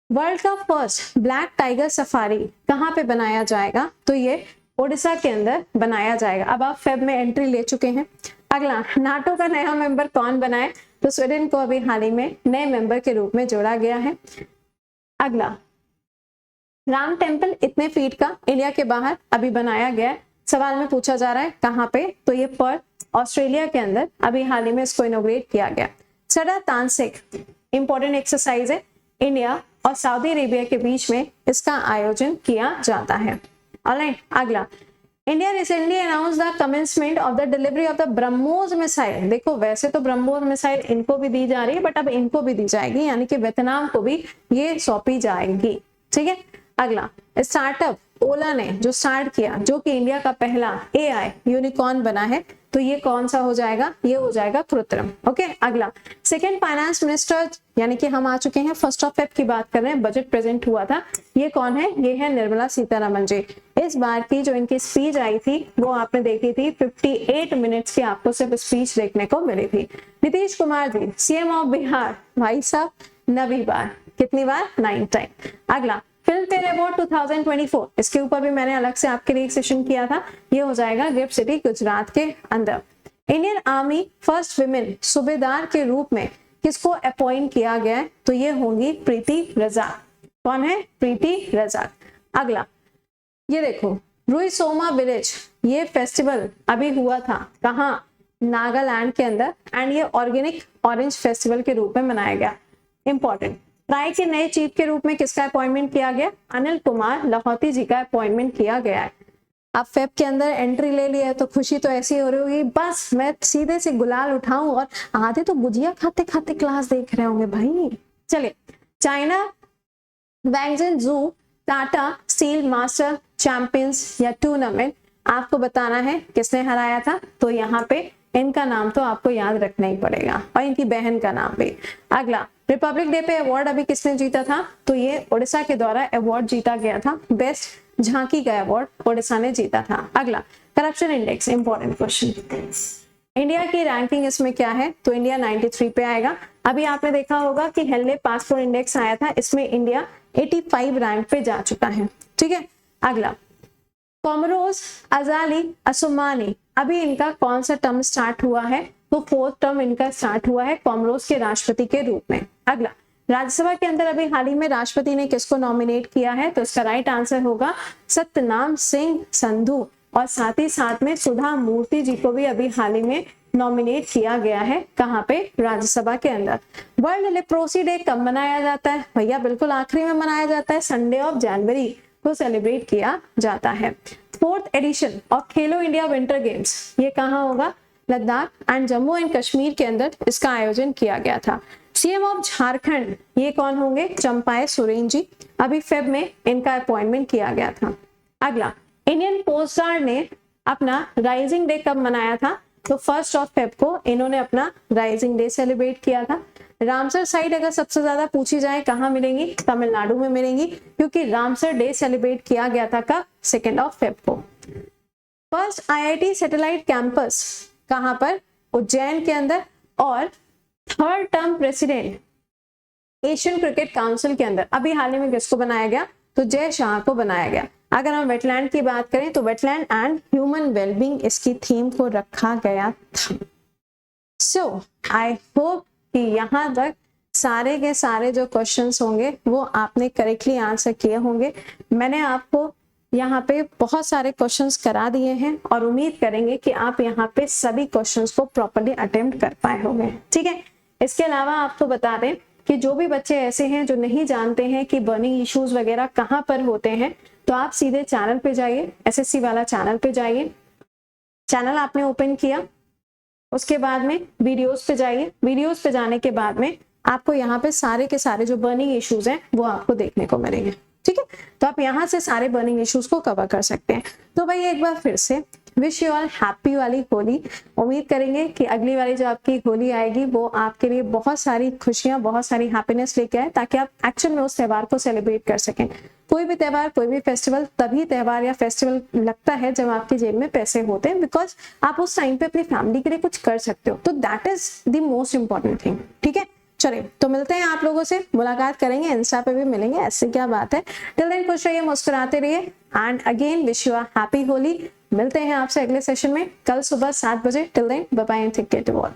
वर्ल्ड का फर्स्ट ब्लैक टाइगर सफारी कहाँ पे बनाया जाएगा, तो ये ओडिशा के अंदर बनाया जाएगा। अब आप फेब में एंट्री ले चुके हैं। अगला, नाटो का नया मेंबर कौन बना है, तो स्वीडन को अभी हाल ही में नए मेंबर के रूप में जोड़ा गया है। अगला, राम टेम्पल इतने फीट का इंडिया के बाहर अभी बनाया गया है। सवाल में पूछा जा रहा है कहाँ पे, तो ये पर्थ ऑस्ट्रेलिया के अंदर अभी हाल ही में इसको इनोग्रेट किया गया। सडा तानसेक इंपॉर्टेंट एक्सरसाइज है, इंडिया और सऊदी अरेबिया के बीच में इसका आयोजन किया जाता है। ऑलराइट, अगला, India recently announce the commencement of the delivery of the BrahMos missile. देखो वैसे तो ब्रह्मोस मिसाइल इनको भी दी जा रही है, बट अब इनको भी दी जाएगी, यानी कि वियतनाम को भी ये सौंपी जाएगी। ठीक है, अगला, स्टार्टअप ओला ने जो स्टार्ट किया, जो कि इंडिया का पहला एआई यूनिकॉर्न बना है, तो ये कौन सा हो जाएगा, ये हो जाएगा कृत्रिम। ओके, अगला, सेकंड फाइनेंस मिनिस्टर, यानी कि हम आ चुके हैं 1 फेब की बात कर रहे हैं, बजट प्रेजेंट हुआ था, ये कौन है, ये है निर्मला सीतारमण जी। इस बार की जो इनकी स्पीच आई थी वो आपने देखी थी, 58 मिनट्स की आपको सिर्फ स्पीच देखने को मिली थी। नीतीश कुमार जी सीएम ऑफ बिहार, भाई साहब 9वीं बार, कितनी बार, 9 टाइम। अगला, फिल्म फेयर अवार्ड 2024, इसके ऊपर भी मैंने अलग से आपके लिए एक सेशन किया था, ये हो जाएगा गिफ्ट सिटी गुजरात के अंदर। इंडियन आर्मी फर्स्ट विमेन सूबेदार के रूप में किसको अपॉइंट किया गया है, तो ये होंगी प्रीति रजाक। कौन है, प्रीति रजाक। अगला, ये देखो रुइसोमा विलेज, ये फेस्टिवल अभी हुआ था कहाँ, नागालैंड के अंदर, एंड ये ऑर्गेनिक ऑरेंज फेस्टिवल के रूप में मनाया गया। इंपॉर्टेंट, ट्राई के नए चीफ के रूप में किसका अपॉइंटमेंट किया गया, अनिल कुमार लाहौती जी का अपॉइंटमेंट किया गया है। आप फेब के अंदर एंट्री ले लिया है तो खुशी तो ऐसी हो रही होगी, बस मैं सीधे से गुलाल उठाऊं, और आधे तो गुजिया खाते खाते क्लास देख रहे होंगे भाई। चलिए, चाइना वैंगजन जू टाटा स्टील मास्टर चैंपियंस या टूर्नामेंट आपको बताना है किसने हराया था, तो यहाँ पे इनका नाम तो आपको याद रखना ही पड़ेगा, और इनकी बहन का नाम भी। अगला, रिपब्लिक डे पे अवार्ड अभी किसने जीता था, तो ये ओडिशा के द्वारा अवार्ड जीता गया था, बेस्ट झांकी का अवार्ड ओडिशा ने जीता था। अगला, corruption index, important question, India की रैंकिंग इसमें क्या है, तो इंडिया 93 पे आएगा। अभी आपने देखा होगा कि हेनले पासपोर्ट इंडेक्स आया था, इसमें इंडिया 85 रैंक पे जा चुका है। ठीक है, अगला, कोमोरोस अजाली असुमानी, अभी इनका कौन सा टर्म स्टार्ट हुआ है, तो 4th टर्म इनका स्टार्ट हुआ है कोमोरोस के राष्ट्रपति के रूप में। अगला, राज्यसभा के अंदर अभी हाल ही में राष्ट्रपति ने किसको नॉमिनेट किया है, तो इसका राइट आंसर होगा सत्यनाम सिंह संधू, और साथ ही साथ में सुधा मूर्ति जी को भी अभी हाल ही में नॉमिनेट किया गया है, कहाँ पे, राज्यसभा के अंदर। वर्ल्ड लेप्रोसी डे कब मनाया जाता है, भैया बिल्कुल आखिरी में मनाया जाता है, संडे ऑफ जनवरी को सेलिब्रेट किया जाता है। 4th addition of Khelo India winter games, ये कहाँ होगा, लद्दाख एंड जम्मू एंड कश्मीर के अंदर इसका आयोजन किया गया था। सीएम ऑफ झारखंड ये कौन होंगे, चंपाई सोरेन जी, अभी फेब में इनका अपॉइंटमेंट किया गया था। अगला, इंडियन कोस्ट गार्ड ने अपना राइजिंग डे कब मनाया था, तो 1 फेब को इन्होंने अपना राइजिंग डे सेलिब्रेट किया था। रामसर साइट अगर सबसे ज्यादा पूछी जाए कहाँ मिलेंगी, तमिलनाडु में मिलेंगी, क्योंकि रामसर डे सेलिब्रेट किया गया था कब, 2 फेब को। फर्स्ट आईआईटी सैटेलाइट कैंपस कहाँ पर, उज्जैन के अंदर, और 3rd term president Asian cricket council के अंदर अभी हाल ही में किसको बनाया गया, तो जय शाह को बनाया गया। अगर हम वेटलैंड की बात करें तो वेटलैंड एंड ह्यूमन वेलबींग इसकी थीम को रखा गया था। सो आई होप कि यहाँ तक सारे के सारे जो क्वेश्चंस होंगे वो आपने करेक्टली आंसर किए होंगे। मैंने आपको यहाँ पे बहुत सारे क्वेश्चंस करा दिए हैं और उम्मीद करेंगे कि आप यहाँ पे सभी क्वेश्चंस को प्रॉपर्ली अटेम्प्ट कर पाए होंगे। ठीक है, इसके अलावा आपको बता दें कि जो भी बच्चे ऐसे हैं जो नहीं जानते हैं कि बर्निंग इश्यूज वगैरह कहाँ पर होते हैं, तो आप सीधे चैनल पे जाइए, एसएससी वाला चैनल पे जाइए। चैनल आपने ओपन किया, उसके बाद में वीडियोस पे जाइए। वीडियोस पे जाने के बाद में आपको यहाँ पे सारे के सारे जो बर्निंग इश्यूज हैं वो आपको देखने को मिलेंगे, ठीक है। तो आप यहाँ से सारे बर्निंग इश्यूज को कवर कर सकते हैं। तो भाई एक बार फिर से विश यू ऑल हैप्पी वाली होली। उम्मीद करेंगे कि अगली वाली जो आपकी होली आएगी वो आपके लिए बहुत सारी खुशियां, बहुत सारी हैप्पीनेस लेके आए, ताकि आप एक्चुअल में उस त्यौहार को सेलिब्रेट कर सकें। कोई भी त्यौहार, कोई भी फेस्टिवल तभी त्यौहार या फेस्टिवल लगता है जब आपकी जेब में पैसे होते हैं, बिकॉज आप उस टाइम पे अपनी फैमिली के लिए कुछ कर सकते हो। तो that is the most important thing, ठीक है। चलिए तो मिलते हैं आप लोगों से, मुलाकात करेंगे, इंस्टा पे भी मिलेंगे, ऐसे क्या बात है। टिल देन खुश रहिए, मुस्कुराते रहिए, and again wish you a happy Holi. मिलते हैं आपसे अगले सेशन में कल सुबह 7 बजे। Till then bye bye and take care to all.